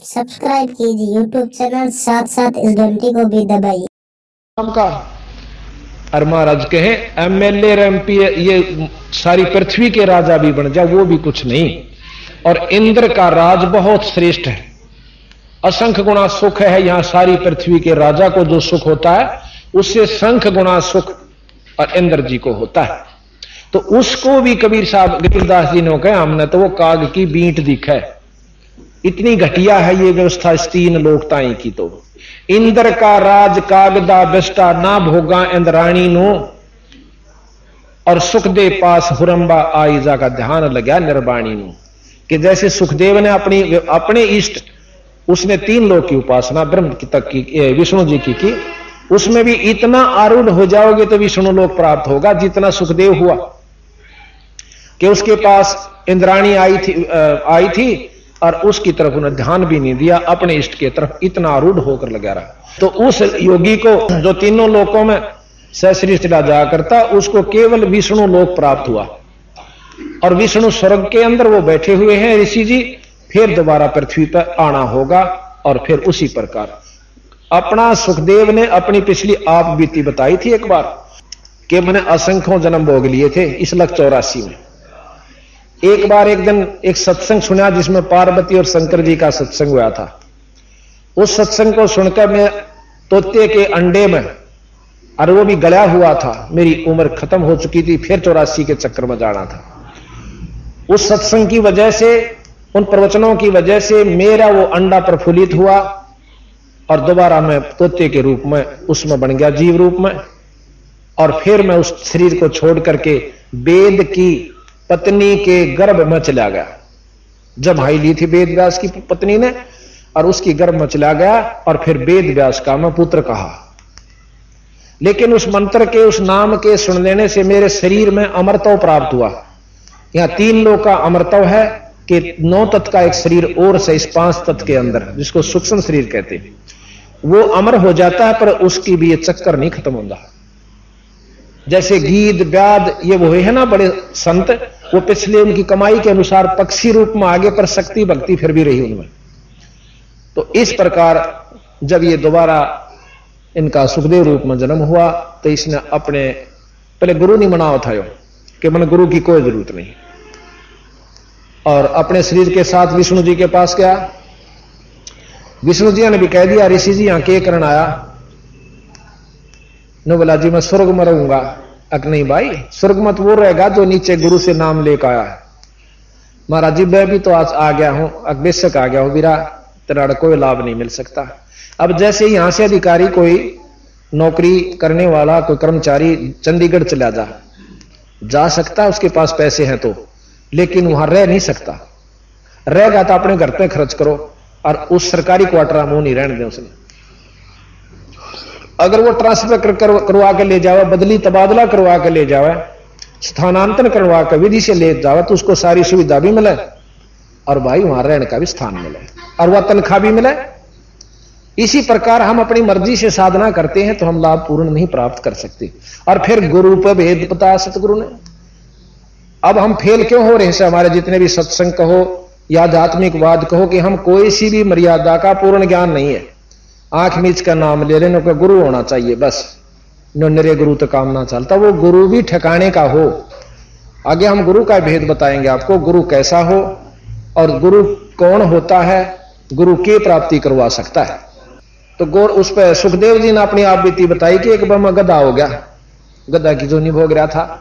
Subscribe कीजिए YouTube channel, साथ साथ इस घंटी को भी दबाइए। का और महाराज कहे एमएलए एमपी ये सारी पृथ्वी के राजा भी बन जाए वो भी कुछ नहीं। और इंद्र का राज बहुत श्रेष्ठ है, असंख्य गुना सुख है। यहां सारी पृथ्वी के राजा को जो सुख होता है उससे संख्य गुना सुख और इंद्र जी को होता है। तो उसको भी कबीर साहब कबीरदास जी ने कहा हमने तो वो काग की बींट दिखा है, इतनी घटिया है ये व्यवस्था इस तीन लोकताएं की। तो इंद्र का राज कागदा बेस्टा ना भोगा इंद्राणी नो, और सुखदेव पास हुरंबा आईजा का ध्यान लगा निर्वाणी नो। कि जैसे सुखदेव ने अपने इष्ट उसने तीन लोक की उपासना ब्रह्म की तक की, विष्णु जी की, उसमें भी इतना आरूढ़ हो जाओगे तो विष्णु लोक प्राप्त होगा जितना सुखदेव हुआ। कि उसके पास इंद्राणी आई थी और उसकी तरफ उन्हें ध्यान भी नहीं दिया, अपने इष्ट के तरफ इतना आरूढ़ होकर लगा रहा। तो उस योगी को जो तीनों लोकों में सश्रेष्ठ जाया करता उसको केवल विष्णु लोक प्राप्त हुआ। और विष्णु स्वर्ग के अंदर वो बैठे हुए हैं ऋषि जी, फिर दोबारा पृथ्वी पर आना होगा। और फिर उसी प्रकार अपना सुखदेव ने अपनी पिछली आप बीती बताई थी एक बार कि मैंने असंख्यों जन्म भोग लिए थे इस लक 84 में। एक बार एक दिन एक सत्संग सुना जिसमें पार्वती और शंकर जी का सत्संग हुआ था। उस सत्संग को सुनकर मैं तोते के अंडे में, और वो भी गला हुआ था, मेरी उम्र खत्म हो चुकी थी, फिर 84 के चक्कर में जाना था। उस सत्संग की वजह से, उन प्रवचनों की वजह से मेरा वो अंडा प्रफुल्लित हुआ और दोबारा मैं तोते के रूप में उसमें बन गया, जीव रूप में। और फिर मैं उस शरीर को छोड़ करके वेद की पत्नी के गर्भ में चला गया। जमाई ली थी वेद व्यास की पत्नी ने और उसकी गर्भ में चला गया और फिर वेद व्यास का मैं पुत्र कहा। लेकिन उस मंत्र के, उस नाम के सुन लेने से मेरे शरीर में अमरत्व प्राप्त हुआ। यहां तीन लोक का अमरत्व है कि 9 तत्व का एक शरीर और से इस 5 तत्व के अंदर, जिसको सूक्ष्म शरीर कहते हैं, वो अमर हो जाता है, पर उसकी भी ये चक्कर नहीं खत्म होता। जैसे गीद व्याद ये वो है ना बड़े संत, वो पिछले उनकी कमाई के अनुसार पक्षी रूप में आगे, पर शक्ति भक्ति फिर भी रही उनमें। तो इस प्रकार जब ये दोबारा इनका सुखदेव रूप में जन्म हुआ तो इसने अपने पहले गुरु नहीं मनावा था कि मैंने गुरु की कोई जरूरत नहीं, और अपने शरीर के साथ विष्णु जी के पास गया। विष्णु जी ने भी कह दिया ऋषि जी यहां के करण आया? न बोला जी मैं स्वर्ग में रहूंगा। अक नहीं भाई, स्वर्ग मत वो रहेगा जो नीचे गुरु से नाम लेकर आया है। महाराज जी मैं भी तो आज आ गया हूं, बेशक आ गया हूं, वीरा तेरा कोई लाभ नहीं मिल सकता। अब जैसे यहां से अधिकारी कोई नौकरी करने वाला कोई कर्मचारी चंडीगढ़ चला जा सकता, उसके पास पैसे हैं तो, लेकिन वहां रह नहीं सकता। रहेगा तो अपने घर पे खर्च करो, और उस सरकारी क्वार्टर में नहीं रहने दें उसने। अगर वो ट्रांसफर करवा के ले जावे, बदली तबादला करवा के ले जावे, स्थानांतरण करवा के विधि से ले जावे, तो उसको सारी सुविधा भी मिले और भाई वहां रहने का भी स्थान मिले और वह तनख्वाह भी मिले। इसी प्रकार हम अपनी मर्जी से साधना करते हैं तो हम लाभ पूर्ण नहीं प्राप्त कर सकते। और फिर गुरु पर भेद बताया सतगुरु ने। अब हम फेल क्यों हो रहे हैं? हमारे जितने भी सत्संग कहो या आध्यात्मिकवाद कहो कि हम कोई सी भी मर्यादा का पूर्ण ज्ञान नहीं है। आंख मीच का नाम ले रहे हैं, गुरु होना चाहिए बस, निरे गुरु तो काम ना चलता। वो गुरु भी ठिकाने का हो। आगे हम गुरु का भेद बताएंगे आपको, गुरु कैसा हो और गुरु कौन होता है, गुरु की प्राप्ति करवा सकता है। तो गौर उस पर सुखदेव जी ने अपनी आप बीती बताई कि एक बार मैं गधा हो गया, गधा की जो नहीं भोग रहा था,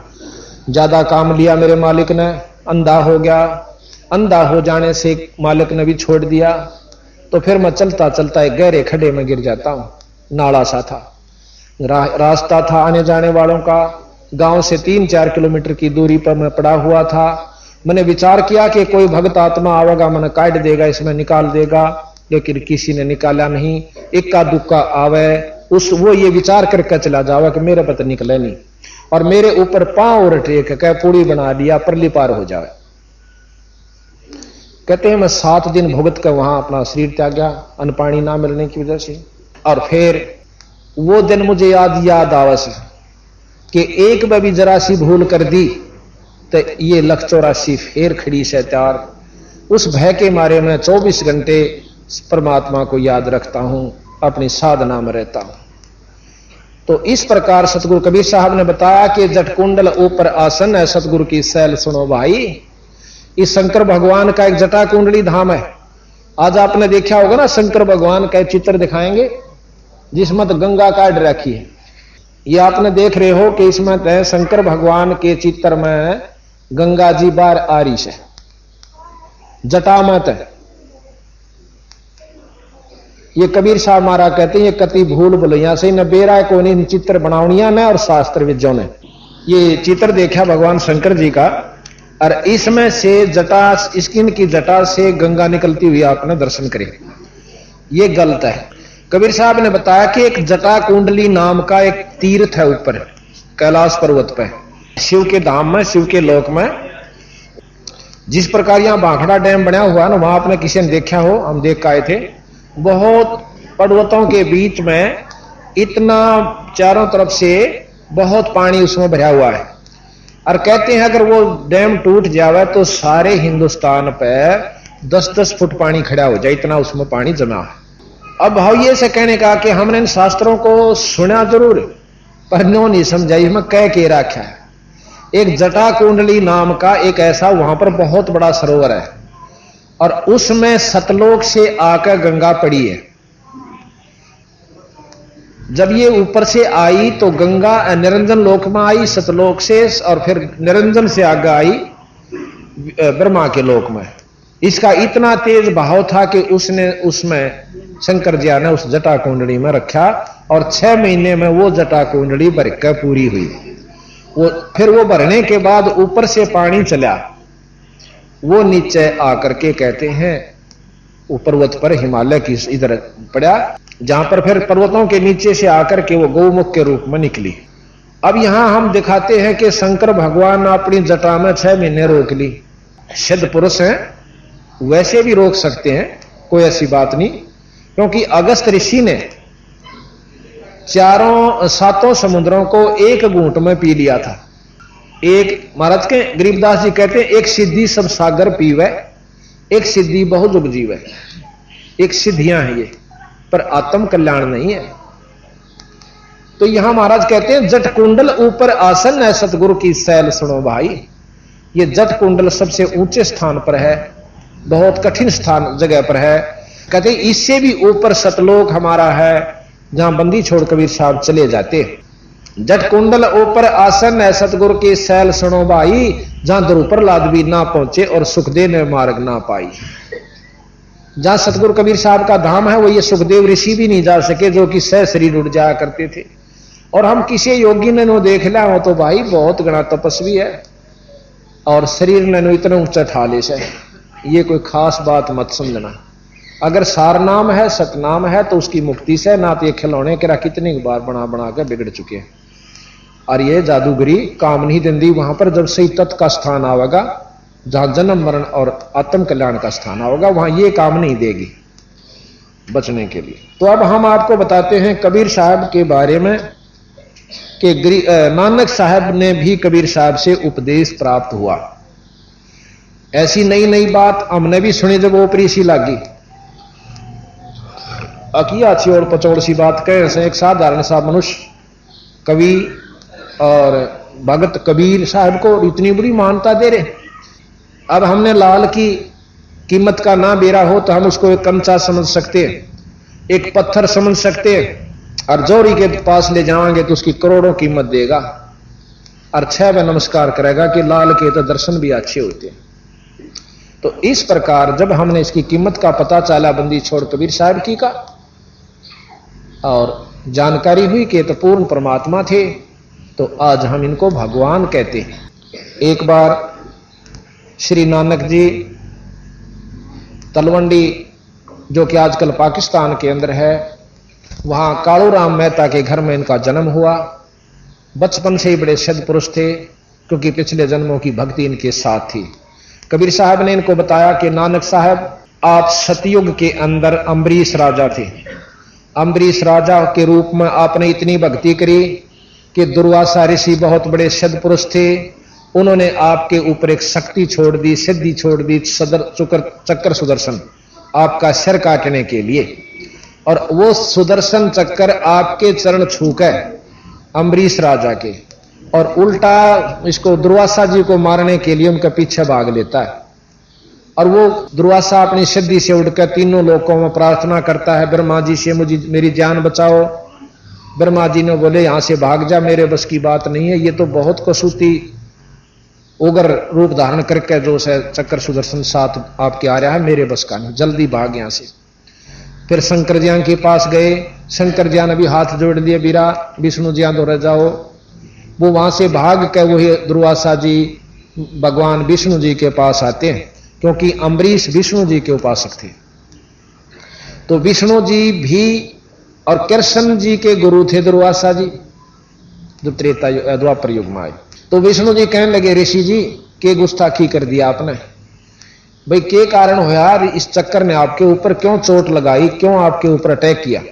ज्यादा काम लिया मेरे मालिक ने, अंधा हो गया। अंधा हो जाने से मालिक ने भी छोड़ दिया। तो फिर मैं चलता चलता एक गहरे खड्डे में गिर जाता हूं। नाला सा था, रास्ता था आने जाने वालों का। गांव से 3-4 किलोमीटर की दूरी पर मैं पड़ा हुआ था। मैंने विचार किया कि कोई भक्त आत्मा आवेगा, मैंने काट देगा, इसमें निकाल देगा, लेकिन किसी ने निकाला नहीं। इक्का दुक्का आवे, वो ये विचार करके चला जावा कि मेरे पता निकले नहीं, और मेरे ऊपर पांव और टेक के पूड़ी बना दिया, परली पार हो जाए। कहते हैं मैं 7 दिन भुगत कर वहां अपना शरीर त्याग गया, अन्न पानी ना मिलने की वजह से। और फिर वो दिन मुझे याद आवस कि एक बार भी जरा सी भूल कर दी तो ये लक 84 फिर खड़ी से त्यार। उस भय के मारे में 24 घंटे परमात्मा को याद रखता हूं, अपनी साधना में रहता हूं। तो इस प्रकार सतगुरु कबीर साहब ने बताया कि जटकुंडल ऊपर आसन है सतगुरु की सैल सुनो भाई। इस शंकर भगवान का एक जटा कुंडली धाम है। आज आपने देखा होगा ना, शंकर भगवान का चित्र दिखाएंगे जिसमें तो गंगा काट रखी है। ये आपने देख रहे हो कि इसमें शंकर भगवान के चित्र में गंगा जी बार आ रही है, जटा मत है। ये कबीर साहब महाराज कहते हैं ये कति भूल भुलैया से न बेरा को नहीं चित्र बनावनिया ने और शास्त्र विद्यों ने ये चित्र देखा भगवान शंकर जी का, और इसमें से जटा, स्किन की जटा से गंगा निकलती हुई आपने दर्शन करे। ये गलत है। कबीर साहब ने बताया कि एक जटा कुंडली नाम का एक तीर्थ है ऊपर कैलाश पर्वत पे, शिव के धाम में, शिव के लोक में। जिस प्रकार यहां भाखड़ा डैम बना हुआ है ना, वहां आपने किसी ने देखा हो, हम देख के आए थे। बहुत पर्वतों के बीच में इतना चारों तरफ से बहुत पानी उसमें भरा हुआ है, और कहते हैं अगर वो डैम टूट जावे तो सारे हिंदुस्तान पे 10-10 फुट पानी खड़ा हो जाए, इतना उसमें पानी जमा है। अब भाइये से कहने का कि हमने इन शास्त्रों को सुना जरूर पर नो नहीं समझा, इसमें कह के रखा है। एक जटा कुंडली नाम का एक ऐसा वहां पर बहुत बड़ा सरोवर है, और उसमें सतलोक से आकर गंगा पड़ी है। जब ये ऊपर से आई तो गंगा निरंजन लोक में आई सतलोक से, और फिर निरंजन से आगे आई ब्रह्मा के लोक में। इसका इतना तेज बहाव था कि उसने उसमें शंकर जी ने उस जटा कुंडली में रखा, और 6 महीने में वो जटा कुंडली भरकर पूरी हुई। फिर वो भरने के बाद ऊपर से पानी चला, वो नीचे आकर के कहते हैं वो पर्वत पर हिमालय की इधर पड़ा, जहां पर फिर पर्वतों के नीचे से आकर के वो गौमुख के रूप में निकली। अब यहां हम दिखाते हैं कि शंकर भगवान अपनी जटा में 6 महीने रोक ली। सिद्ध पुरुष हैं, वैसे भी रोक सकते हैं, कोई ऐसी बात नहीं, क्योंकि अगस्त ऋषि ने 7 समुद्रों को एक घूंट में पी लिया था। एक महाराज के गरीबदास जी कहते हैं एक सिद्धि सब सागर पीवे, एक सिद्धि बहुत उपजीव है। एक सिद्धियां हैं ये, पर आत्म कल्याण नहीं है। तो यहां महाराज कहते हैं जट कुंडल ऊपर आसन है सतगुरु की सैल सुनो भाई। ये जट कुंडल सबसे ऊंचे स्थान पर है, बहुत कठिन स्थान जगह पर है। कहते इससे भी ऊपर सतलोक हमारा है, जहां बंदी छोड़ कबीर साहब चले जाते। जट कुंडल ऊपर आसन है सतगुरु की सैल सुनो भाई, जहां ध्रुव भी ना पहुंचे और सुखदेव ने मार्ग ना पाई। जहां सतगुरु कबीर साहब का धाम है वो ये सुखदेव ऋषि भी नहीं जा सके, जो कि सह शरीर उड़ जाया करते थे। और हम किसी योगी ने नो देख लिया हो तो भाई बहुत गणा तपस्वी है, और शरीर ने नो इतना ऊंचा ठा ले से। ये कोई खास बात मत समझना। अगर सार नाम है, सतनाम है, तो उसकी मुक्ति से ना तो ये खिलौने के कितनी बार बना बना के बिगड़ चुके हैं। और ये जादूगरी काम नहीं देंदी वहां पर। जब सही तत्व का स्थान आवेगा, जहां जन्म मरण और आत्म कल्याण का स्थान आवेगा, वहां ये काम नहीं देगी बचने के लिए। तो अब हम आपको बताते हैं कबीर साहब के बारे में कि नानक साहब ने भी कबीर साहब से उपदेश प्राप्त हुआ। ऐसी नई नई बात हमने भी सुनी जब ऊपरी सी लागी। अकिया अच्छी और पचौड़ सी बात कहे से एक साधारण सा मनुष्य कवि और भगत कबीर साहब को इतनी बड़ी मान्यता दे रहे। अब हमने लाल की कीमत का ना बेरा हो तो हम उसको एक कंचा समझ सकते हैं, एक पत्थर समझ सकते हैं, और जौहरी के पास ले जाएंगे तो उसकी करोड़ों कीमत देगा, और 6 में नमस्कार करेगा कि लाल के तो दर्शन भी अच्छे होते हैं। तो इस प्रकार जब हमने इसकी कीमत का पता चला बंदी छोड़ कबीर साहब की का, और जानकारी हुई कि तो पूर्ण परमात्मा थे, तो आज हम इनको भगवान कहते हैं। एक बार श्री नानक जी तलवंडी, जो कि आजकल पाकिस्तान के अंदर है, वहां कालू राम मेहता के घर में इनका जन्म हुआ। बचपन से ही बड़े सिद्ध पुरुष थे, क्योंकि पिछले जन्मों की भक्ति इनके साथ थी। कबीर साहब ने इनको बताया कि नानक साहब, आप सतयुग के अंदर अम्बरीश राजा थे। अम्बरीश राजा के रूप में आपने इतनी भक्ति करी कि दुर्वासा ऋषि बहुत बड़े सिद्ध पुरुष थे, उन्होंने आपके ऊपर एक शक्ति छोड़ दी, सिद्धि छोड़ दी, चक्कर सुदर्शन, आपका सिर काटने के लिए। और वो सुदर्शन चक्कर आपके चरण छूकर अम्बरीश राजा के और उल्टा इसको दुर्वासा जी को मारने के लिए उनके पीछे भाग लेता है। और वो दुर्वासा अपनी सिद्धि से उठकर तीनों लोकों में प्रार्थना करता है, ब्रह्मा जी से मुझे मेरी जान बचाओ। ब्रह्मा जी ने बोले यहां से भाग जा, मेरे बस की बात नहीं है, ये तो बहुत कसूती उग्र रूप धारण करके जो है चक्कर सुदर्शन साथ आपके आ रहा है, मेरे बस का नहीं, जल्दी भाग यहां से। फिर शंकर जियां के पास गए, शंकर जियां ने भी हाथ जोड़ लिए, बीरा विष्णु जियां दौड़ जाओ। वो वहां से भाग के वही दुर्वासा जी भगवान विष्णु जी के पास आते हैं, क्योंकि अम्बरीश विष्णु जी के उपासक थे। तो विष्णु जी भी और कृष्ण जी के गुरु थे दुर्वासा जी, जो त्रेता द्वापर युग में आए। तो विष्णु जी कहने लगे, ऋषि जी के गुस्ताखी कर दिया आपने, भाई के कारण हो यार, इस चक्कर ने आपके ऊपर क्यों चोट लगाई, क्यों आपके ऊपर अटैक किया।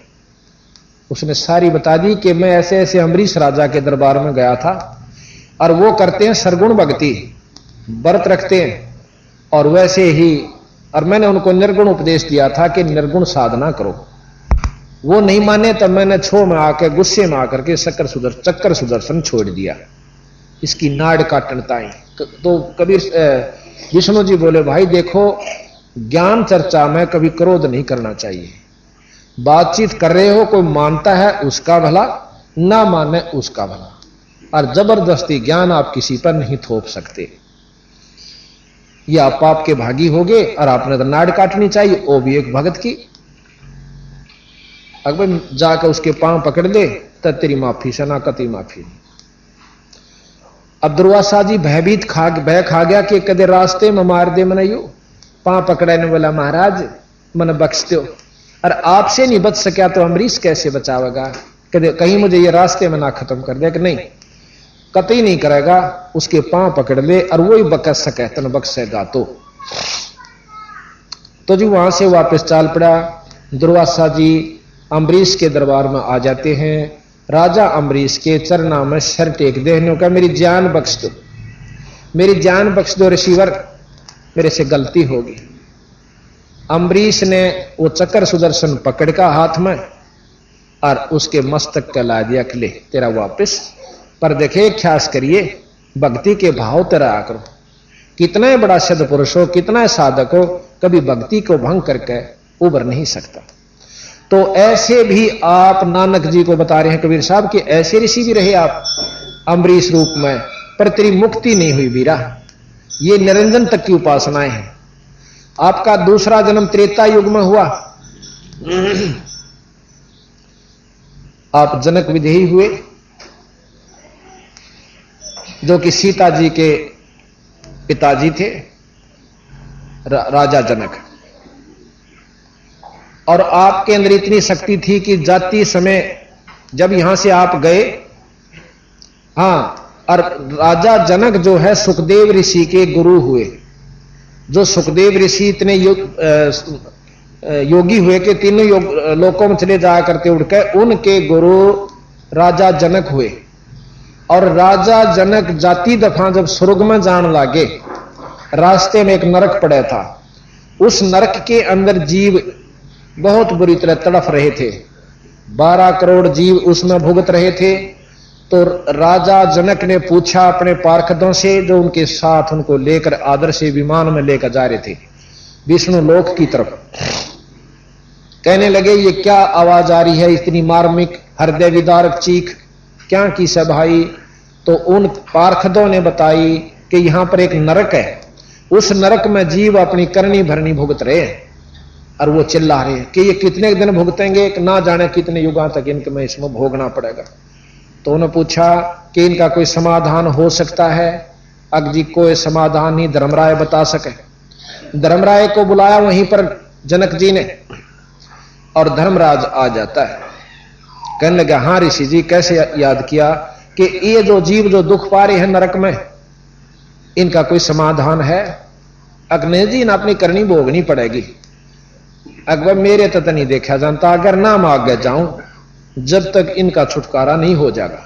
उसने सारी बता दी कि मैं ऐसे ऐसे अम्बरीश राजा के दरबार में गया था, और वो करते हैं सरगुण भक्ति, व्रत रखते हैं, और वैसे ही और मैंने उनको निर्गुण उपदेश दिया था कि निर्गुण साधना करो। वो नहीं माने, तब मैंने छो में आकर गुस्से में आकर के चक्कर सुदर्शन छोड़ दिया, इसकी नाड़ काटनताएं। तो कबीर विष्णु जी बोले, भाई देखो ज्ञान चर्चा में कभी क्रोध नहीं करना चाहिए। बातचीत कर रहे हो, कोई मानता है उसका भला, ना माने उसका भला, और जबरदस्ती ज्ञान आप किसी पर नहीं थोप सकते। ये आप पाप के भागी होगे, और आपने तो नाड़ काटनी चाहिए, वो भी एक भगत की। अगर जाकर उसके पांव पकड़ ले तो तेरी माफी से ना कती माफी। अब दुर्वासा जी भयभीत भय खा गया कि कदे रास्ते में मार दे मन, यू पांव पकड़ने वाला महाराज मन बख्श दो, और आपसे नहीं बच सका तो अम्बरीश कैसे बचावेगा, कदे कहीं मुझे ये रास्ते में ना खत्म कर दे। कि नहीं, कतई नहीं करेगा, उसके पांव पकड़ ले और वही बकस सके तन बख्शेगा। तो जी वहां से वापस चाल पड़ा। दुर्वासा जी अम्बरीश के दरबार में आ जाते हैं। राजा अम्बरीश के चरणों में सर टेक देने का, मेरी जान बख्श दो, मेरी जान बख्श दो ऋषिवर, मेरे से गलती होगी। अम्बरीश ने वो चक्कर सुदर्शन पकड़ का हाथ में और उसके मस्तक का ला दिया कि ले तेरा वापस। पर देखे ख्यास करिए, भक्ति के भाव तेरा करो। कितना बड़ा सिद्ध पुरुष हो, कितना साधक हो, कभी भक्ति को भंग करके उबर नहीं सकता। तो ऐसे भी आप नानक जी को बता रहे हैं कबीर साहब कि ऐसे ऋषि भी रहे आप अम्बरीश रूप में, पर तेरी मुक्ति नहीं हुई बीरा। ये निरंजन तक की उपासनाएं हैं। आपका दूसरा जन्म त्रेता युग में हुआ, आप जनक विदेही हुए, जो कि सीता जी के पिताजी थे, राजा जनक। और आपके अंदर इतनी शक्ति थी कि जाति समय जब यहां से आप गए, और राजा जनक जो है सुखदेव ऋषि के गुरु हुए। जो सुखदेव ऋषि इतने योगी हुए कि तीनों लोकों में चले जाया करते उड़कर, उनके गुरु राजा जनक हुए। और राजा जनक जाति दफा जब स्वर्ग में जान लागे, रास्ते में एक नरक पड़ा था। उस नरक के अंदर जीव बहुत बुरी तरह तड़फ रहे थे, 12 करोड़ जीव उसमें भुगत रहे थे। तो राजा जनक ने पूछा अपने पार्षदों से, जो उनके साथ उनको लेकर आदर से विमान में लेकर जा रहे थे विष्णु लोक की तरफ। कहने लगे, ये क्या आवाज आ रही है, इतनी मार्मिक हृदय विदारक चीख, क्या की सब भाई? तो उन पार्षदों ने बताई कि यहां पर एक नरक है, उस नरक में जीव अपनी करनी भरनी भुगत रहे हैं। और वो चिल्ला रहे हैं कि ये कितने दिन भुगतेंगे, ना जाने कितने युगों तक इनको में इसमें भोगना पड़ेगा। तो उन्होंने पूछा कि इनका कोई समाधान हो सकता है? अग जी कोई समाधान नहीं धर्मराय बता सके। धर्मराय को बुलाया वहीं पर जनक जी ने, और धर्मराज आ जाता है। कहने लगा, हाँ ऋषि जी, कैसे याद किया कि ये जो जीव जो दुख पा रहे हैं नरक में, इनका कोई समाधान है? अग्नि जी ने अपनी करनी भोगनी पड़ेगी। अकबर मेरे तक नहीं देखा जानता, अगर ना मांग जाऊं जब तक इनका छुटकारा नहीं हो जाएगा।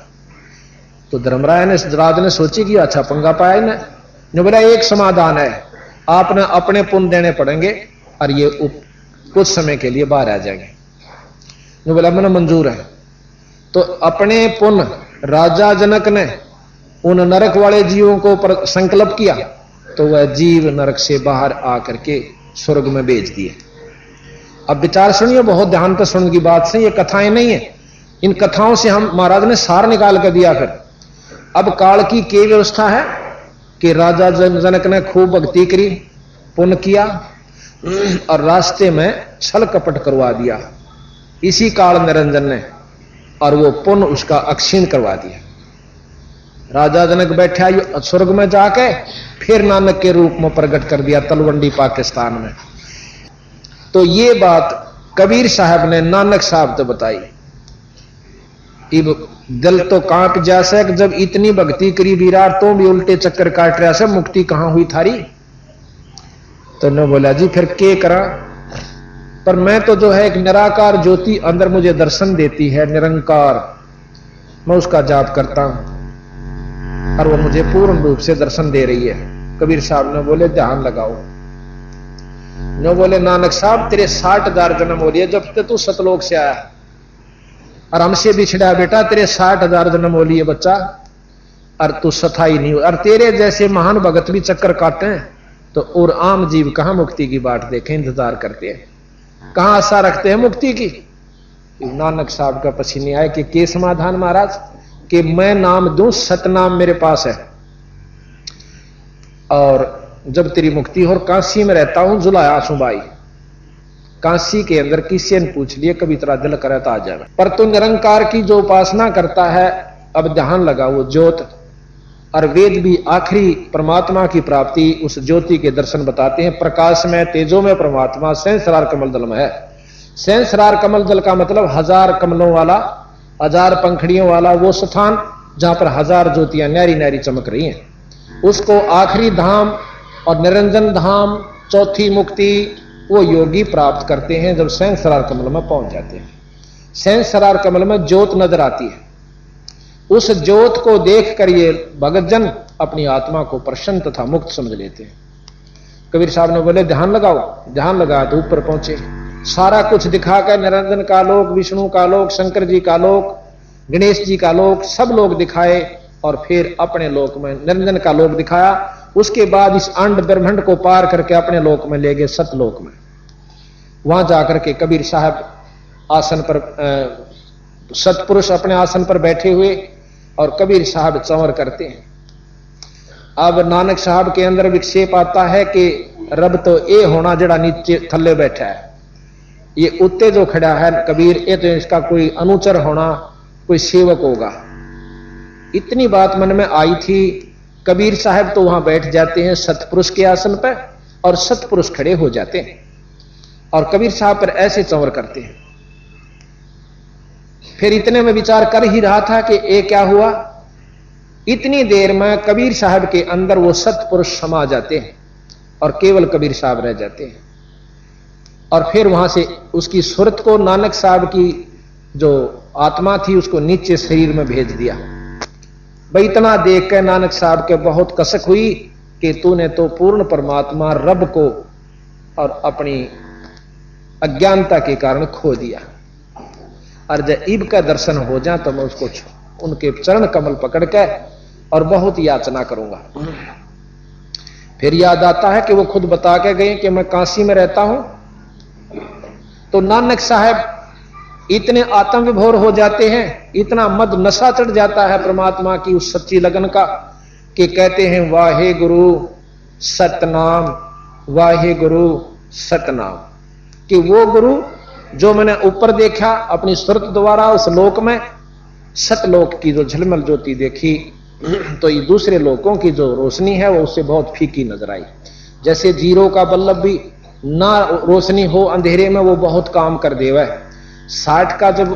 तो धर्मराय ने राज ने सोची कि अच्छा पंगा पाया ने बोला, एक समाधान है, आपने अपने पुण्य देने पड़ेंगे और ये कुछ समय के लिए बाहर आ जाएंगे। जो बोला मैंने मंजूर है। तो अपने पुण्य राजा जनक ने उन नरक वाले जीवों को संकल्प किया, तो वह जीव नरक से बाहर आकर के स्वर्ग में भेज दिए। अब विचार सुनिए, बहुत ध्यान से सुनने की बात से, ये कथाएं नहीं है। इन कथाओं से हम महाराज ने सार निकाल कर दिया। फिर अब काल की क्या व्यवस्था है कि राजा जनक ने खूब भक्ति करी, पुण्य किया और रास्ते में छल कपट करवा दिया इसी काल निरंजन ने, और वो पुण्य उसका अक्षीण करवा दिया। राजा जनक बैठा स्वर्ग में जाके फिर नानक के रूप में प्रकट कर दिया तलवंडी पाकिस्तान में। तो ये बात कबीर साहब ने नानक साहब तो बताई। इब दिल तो कांप जैसे जब इतनी भक्ति करी विराट, तो भी उल्टे चक्कर काट रहा से, मुक्ति कहां हुई थारी? तो न बोला जी फिर के करा, पर मैं तो जो है एक निराकार ज्योति अंदर मुझे दर्शन देती है, निरंकार, मैं उसका जाप करता हूं और वो मुझे पूर्ण रूप से दर्शन दे रही है। कबीर साहब ने बोले ध्यान लगाओ। न बोले नानक साहब तेरे 60,000 जन्म हो लिए जब तक तू सतलोक से आया, और हमसे बिछड़ा बेटा, तेरे 60,000 जन्म हो लिए बच्चा, और तू सथाई नहीं हो, और तेरे जैसे महान भगत भी चक्कर काटे हैं, तो और आम जीव कहां मुक्ति की बाट देखे, इंतजार करते हैं, कहां आशा रखते हैं मुक्ति की। नानक साहब का पसीने आए कि के समाधान महाराज, कि मैं नाम दूं, सतनाम मेरे पास है, और जब तेरी मुक्ति हो, काशी में रहता हूं, जुलाया सुबाई, काशी के अंदर किसी ने पूछ लिए कभी तेरा दिल करे तो आ जाए, पर तू निरंकार की जो उपासना करता है, अब ध्यान लगा, वो ज्योत और वेद भी आखिरी परमात्मा की प्राप्ति उस ज्योति के दर्शन बताते हैं। प्रकाश में तेजो में परमात्मा सहस्रार कमल दल में है। सहस्रार कमल दल का मतलब 1000 कमलों वाला, 1000 पंखड़ियों वाला वो स्थान जहां पर 1000 ज्योतियां न्यारी न्यारी चमक रही हैं। उसको आखिरी धाम और निरंजन धाम, चौथी मुक्ति, वो योगी प्राप्त करते हैं जब सहस्रार कमल में पहुंच जाते हैं। सहस्रार कमल में ज्योत नजर आती है, उस ज्योत को देखकर ये भगतजन अपनी आत्मा को प्रसन्न तथा मुक्त समझ लेते हैं। कबीर साहब ने बोले ध्यान लगाओ, ध्यान लगा तो ऊपर पहुंचे। सारा कुछ दिखाकर निरंजन का लोक, विष्णु का लोक, शंकर जी का लोक, गणेश जी का लोक, सब लोग दिखाए, और फिर अपने लोक में निरंजन का लोक दिखाया। उसके बाद इस अंड ब्रह्मांड को पार करके अपने लोक में ले गए, सतलोक में। वहां जाकर के कबीर साहब आसन पर, सतपुरुष अपने आसन पर बैठे हुए, और कबीर साहब चंवर करते हैं। अब नानक साहब के अंदर विक्षेप आता है कि रब तो ये होना जड़ा नीचे थल्ले बैठा है, ये उत्ते जो खड़ा है कबीर, ये तो इसका कोई अनुचर होना, कोई सेवक होगा। इतनी बात मन में आई थी। कबीर साहब तो वहां बैठ जाते हैं सतपुरुष के आसन पर, और सतपुरुष खड़े हो जाते हैं, और कबीर साहब पर ऐसे चंवर करते हैं। फिर इतने में विचार कर ही रहा था कि ये क्या हुआ। इतनी देर में कबीर साहब के अंदर वो सतपुरुष समा जाते हैं, और केवल कबीर साहब रह जाते हैं। और फिर वहां से उसकी सुरत को, नानक साहब की जो आत्मा थी, उसको नीचे शरीर में भेज दिया। भाई इतना देख कर नानक साहब के बहुत कसक हुई कि तूने तो पूर्ण परमात्मा रब को और अपनी अज्ञानता के कारण खो दिया, और जब ईब का दर्शन हो जाए तो मैं उसको उनके चरण कमल पकड़ के और बहुत याचना करूंगा। फिर याद आता है कि वो खुद बता के गए कि मैं काशी में रहता हूं। तो नानक साहब इतने आत्म विभोर हो जाते हैं, इतना मद नशा चढ़ जाता है परमात्मा की उस सच्ची लगन का, कि कहते हैं वाहे गुरु सतनाम, वाहे गुरु सतनाम, कि वो गुरु जो मैंने ऊपर देखा अपनी सुरत द्वारा उस लोक में, सतलोक की जो झलमल ज्योति देखी, तो ये दूसरे लोकों की जो रोशनी है वो उससे बहुत फीकी नजर आई। जैसे जीरो का बल्लभ भी ना रोशनी हो अंधेरे में वो बहुत काम कर देवा है। 60 का जब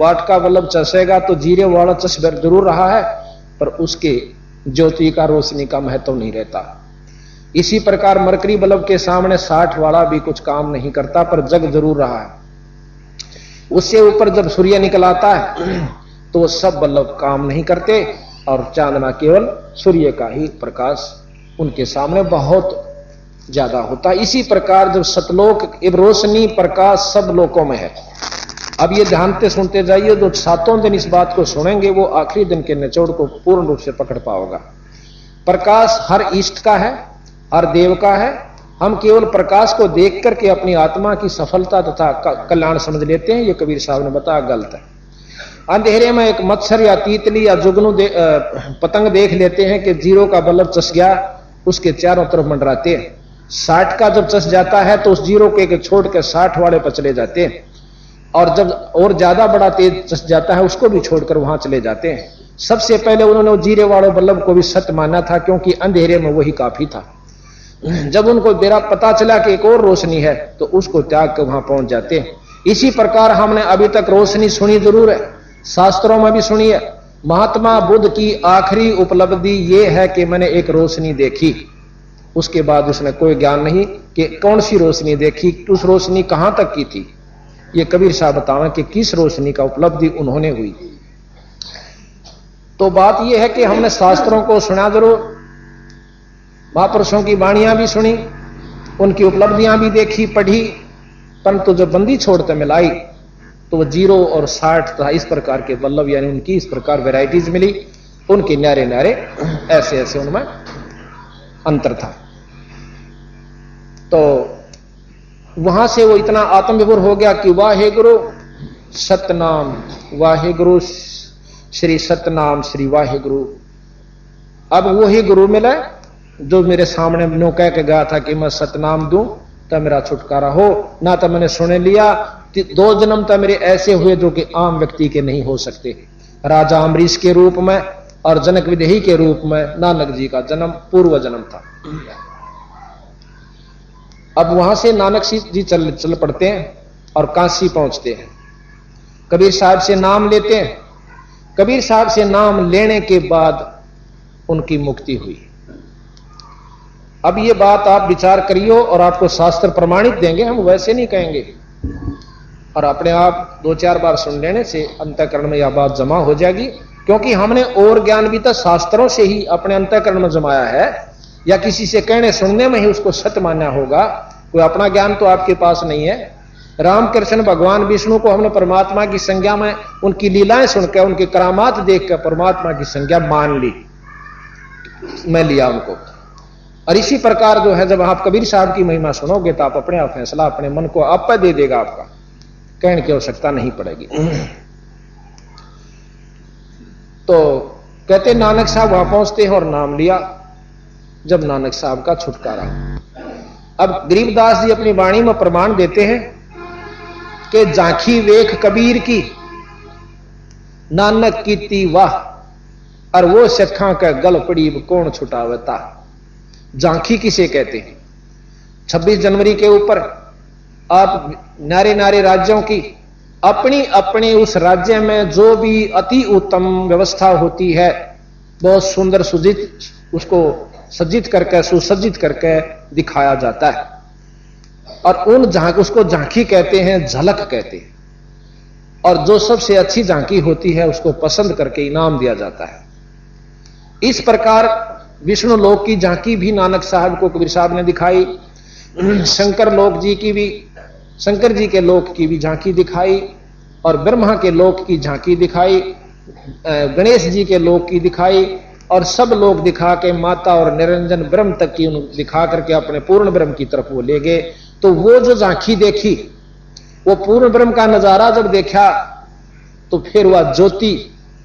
वाट का बल्लभ चसेगा तो जीरे वाला चस जरूर रहा है, पर उसके ज्योति का रोशनी का महत्व नहीं रहता। इसी प्रकार मरकरी बल्ब के सामने 60 वाला भी कुछ काम नहीं करता, पर जग जरूर रहा है। उससे ऊपर जब सूर्य निकल आता है तो सब बल्ब काम नहीं करते, और चांदना केवल सूर्य का ही प्रकाश उनके सामने बहुत ज्यादा होता है। इसी प्रकार जब सतलोक रोशनी प्रकाश सब लोकों में है। अब ये ध्यान से सुनते जाइए, जो 7 दिन इस बात को सुनेंगे वो आखिरी दिन के निचोड़ को पूर्ण रूप से पकड़ पाओगा। प्रकाश हर इष्ट का है, हर देव का है। हम केवल प्रकाश को देख करके अपनी आत्मा की सफलता तथा कल्याण समझ लेते हैं, ये कबीर साहब ने बताया गलत है। अंधेरे में एक मच्छर या तीतली या जुगनू पतंग देख लेते हैं कि 0 का बल्ब चस गया, उसके चारों तरफ मंडराते हैं। 60 का जब चस जाता है तो उस 0 के छोड़ के 60 वाले पर चले जाते हैं, और जब और ज्यादा बड़ा तेज चस जाता है उसको भी छोड़कर वहां चले जाते हैं। सबसे पहले उन्होंने 0 वाले बल्ब को भी सत्य माना था, क्योंकि अंधेरे में वही काफी था। जब उनको बेरा पता चला कि एक और रोशनी है तो उसको त्याग कर वहां पहुंच जाते हैं। इसी प्रकार हमने अभी तक रोशनी सुनी जरूर है, शास्त्रों में भी सुनी है। महात्मा बुद्ध की आखिरी उपलब्धि यह है कि मैंने एक रोशनी देखी। उसके बाद उसने कोई ज्ञान नहीं कि कौन सी रोशनी देखी, उस रोशनी कहां तक की थी। ये कबीर साहब बतावें कि किस रोशनी का उपलब्धि उन्होंने हुई। तो बात यह है कि हमने शास्त्रों को सुना जरूर, महापुरुषों की वाणियां भी सुनी, उनकी उपलब्धियां भी देखी पढ़ी, परंतु जब बंदी छोड़ते मिलाई तो वो 0 और 60 था। इस प्रकार के बल्लभ यानी उनकी इस प्रकार वैरायटीज मिली, उनके न्यारे न्यारे ऐसे ऐसे उनमें अंतर था। तो वहां से वो इतना आत्मविभोर हो गया कि वाहे गुरु सतनाम, वाहे गुरु श्री सतनाम श्री वाहे गुरु। अब वही गुरु मिला जो मेरे सामने नो कह के गया था कि मैं सतनाम दूं तो मेरा छुटकारा हो, ना तो मैंने सुने लिया। 2 जन्म तो मेरे ऐसे हुए जो कि आम व्यक्ति के नहीं हो सकते। राजा अम्बरीश के रूप में और जनक विदेही के रूप में नानक जी का जन्म पूर्व जन्म था। अब वहां से नानक जी चल पड़ते हैं और काशी पहुंचते हैं। कबीर साहब से नाम लेते हैं। कबीर साहब से नाम लेने के बाद उनकी मुक्ति हुई। अब ये बात आप विचार करियो और आपको शास्त्र प्रमाणित देंगे, हम वैसे नहीं कहेंगे। और अपने आप 2-4 बार सुन लेने से अंतःकरण में यह बात जमा हो जाएगी, क्योंकि हमने और ज्ञान भी तो शास्त्रों से ही अपने अंतःकरण में जमाया है, या किसी से कहने सुनने में ही उसको सत्य मानना होगा। कोई अपना ज्ञान तो आपके पास नहीं है। रामकृष्ण भगवान विष्णु को हमने परमात्मा की संज्ञा में उनकी लीलाएं सुनकर, उनके करामात देखकर परमात्मा की संज्ञा मान ली, मैं लिया उनको। और इसी प्रकार जो है, जब आप कबीर साहब की महिमा सुनोगे तो आप अपने आप फैसला अपने मन को आप पे दे देगा, आपका कहने की आवश्यकता नहीं पड़ेगी। तो कहते नानक साहब वहां पहुंचते हैं और नाम लिया। जब नानक साहब का छुटकारा, अब गरीबदास जी अपनी वाणी में प्रमाण देते हैं कि झांकी वेख कबीर की नानक कीती वाह, और वो सखा का गल पड़ीब कौन छुटावता। झांकी किसे कहते हैं? 26 जनवरी के ऊपर आप नारे नारे राज्यों की अपनी अपनी उस राज्य में जो भी अति उत्तम व्यवस्था होती है, बहुत सुंदर सुजित उसको सज्जित करके सुसज्जित करके दिखाया जाता है। और उन उसको झांकी कहते हैं, झलक कहते हैं। और जो सबसे अच्छी झांकी होती है उसको पसंद करके इनाम दिया जाता है। इस प्रकार विष्णु लोक की झांकी भी नानक साहब को कबीर साहब ने दिखाई। शंकर लोक जी की भी, शंकर जी के लोक की भी झांकी दिखाई, और ब्रह्मा के लोक की झांकी दिखाई, गणेश जी के लोक की दिखाई, और सब लोग दिखा के माता और निरंजन ब्रह्म तक की दिखा करके अपने पूर्ण ब्रह्म की तरफ वो ले गए। तो वो जो झांकी देखी, वो पूर्ण ब्रह्म का नजारा जब देखा तो फिर वह ज्योति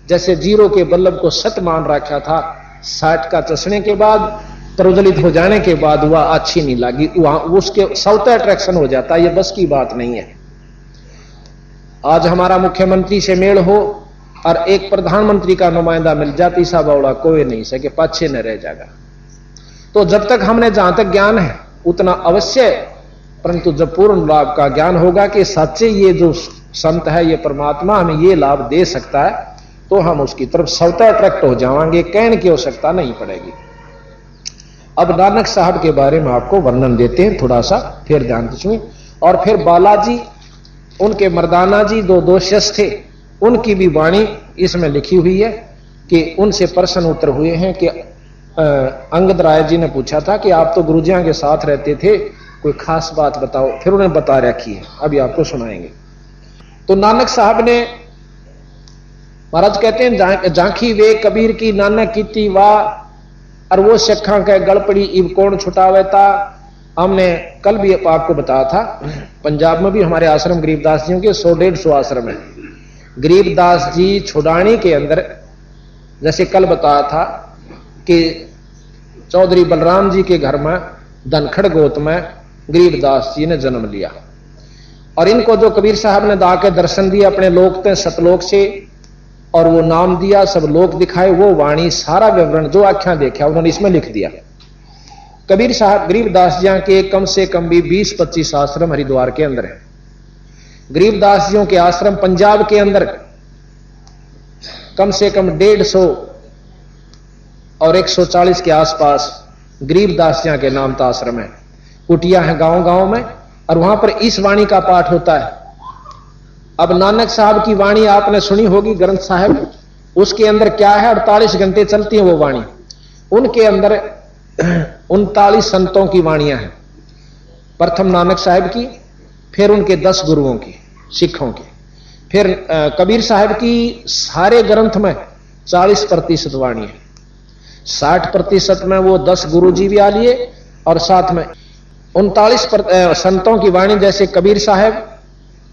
जैसे 0 के बल्लभ को सत मान रखा था, 60 का चसने के बाद, प्रज्वलित हो जाने के बाद वह अच्छी नहीं लगी, वहां उसके सौता अट्रैक्शन हो जाता है। ये बस की बात नहीं है। आज हमारा मुख्यमंत्री से मेल हो और एक प्रधानमंत्री का नुमाइंदा मिल जाती, सा बावड़ा कोई नहीं सके, पाछे न रह जाएगा। तो जब तक हमने जहां तक ज्ञान है उतना अवश्य, परंतु जब पूर्ण लाभ का ज्ञान होगा कि सच्चे ये जो संत है, ये परमात्मा हमें ये लाभ दे सकता है, तो हम उसकी तरफ स्वतः अट्रैक्ट हो जाएंगे, कहने की आवश्यकता नहीं पड़ेगी। अब नानक साहब के बारे में आपको वर्णन देते हैं थोड़ा सा, फिर ध्यान सुनिए। और फिर बालाजी, उनके मर्दाना जी 2 शिष्य थे, उनकी भी वाणी इसमें लिखी हुई है कि उनसे प्रश्न उत्तर हुए हैं कि अंगद राय जी ने पूछा था कि आप तो गुरुजियों के साथ रहते थे, कोई खास बात बताओ। फिर उन्होंने बता रखी है, अभी आपको सुनाएंगे। तो नानक साहब ने, महाराज कहते हैं, झांकी वे कबीर की नानक कीती वाह, और वो सिखा के गड़पड़ी इब कौन छुटावेता। हमने कल भी आपको बताया था, पंजाब में भी हमारे आश्रम गरीबदास जियों के 100-150 आश्रम है। गरीबदास जी छुड़ानी के अंदर, जैसे कल बताया था कि चौधरी बलराम जी के घर में धनखड़ गोत में गरीबदास जी ने जन्म लिया, और इनको जो कबीर साहब ने दा के दर्शन दिए अपने लोक ते सतलोक से, और वो नाम दिया, सब लोक दिखाए, वो वाणी सारा विवरण जो आख्या देखा उन्होंने इसमें लिख दिया। कबीर साहब गरीबदास जी के कम से कम भी 20-25 आश्रम हरिद्वार के अंदर है। गरीबदास जियों के आश्रम पंजाब के अंदर कम से कम 150 और 140 के आसपास गरीबदास जी के नाम का आश्रम है। कुटिया है गांव-गांव में, और वहां पर इस वाणी का पाठ होता है। अब नानक साहब की वाणी आपने सुनी होगी, ग्रंथ साहब, उसके अंदर क्या है, 48 घंटे चलती है वो वाणी। उनके अंदर 39 संतों की वाणियां हैं। प्रथम नानक साहब की, फिर उनके 10 गुरुओं की, सिखों की, फिर कबीर साहब की सारे ग्रंथ में 40% वाणी है। 60% में वो 10 गुरु जी भी आ लिए, और साथ में 39 संतों की वाणी, जैसे कबीर साहब,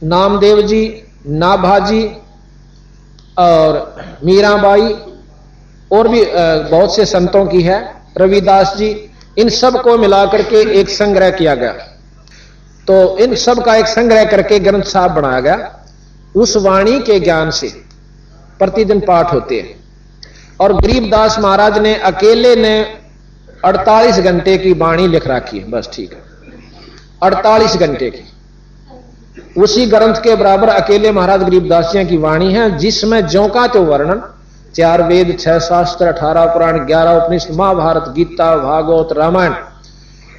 नामदेव जी, नाभाजी और मीराबाई, और भी बहुत से संतों की है, रविदास जी, इन सब को मिलाकर के एक संग्रह किया गया। तो इन सब का एक संग्रह करके ग्रंथ साहब बनाया गया। उस वाणी के ज्ञान से प्रतिदिन पाठ होते हैं। और गरीबदास महाराज ने अकेले ने 48 घंटे की वाणी लिख रखी है, बस ठीक है, 48 घंटे की। उसी ग्रंथ के बराबर अकेले महाराज गरीबदास जी की वाणी है, जिसमें ज्यों का तो वर्णन 4 वेद, 6 शास्त्र, 18 पुराण, 11 उपनिषद, महाभारत, गीता, भागवत, रामायण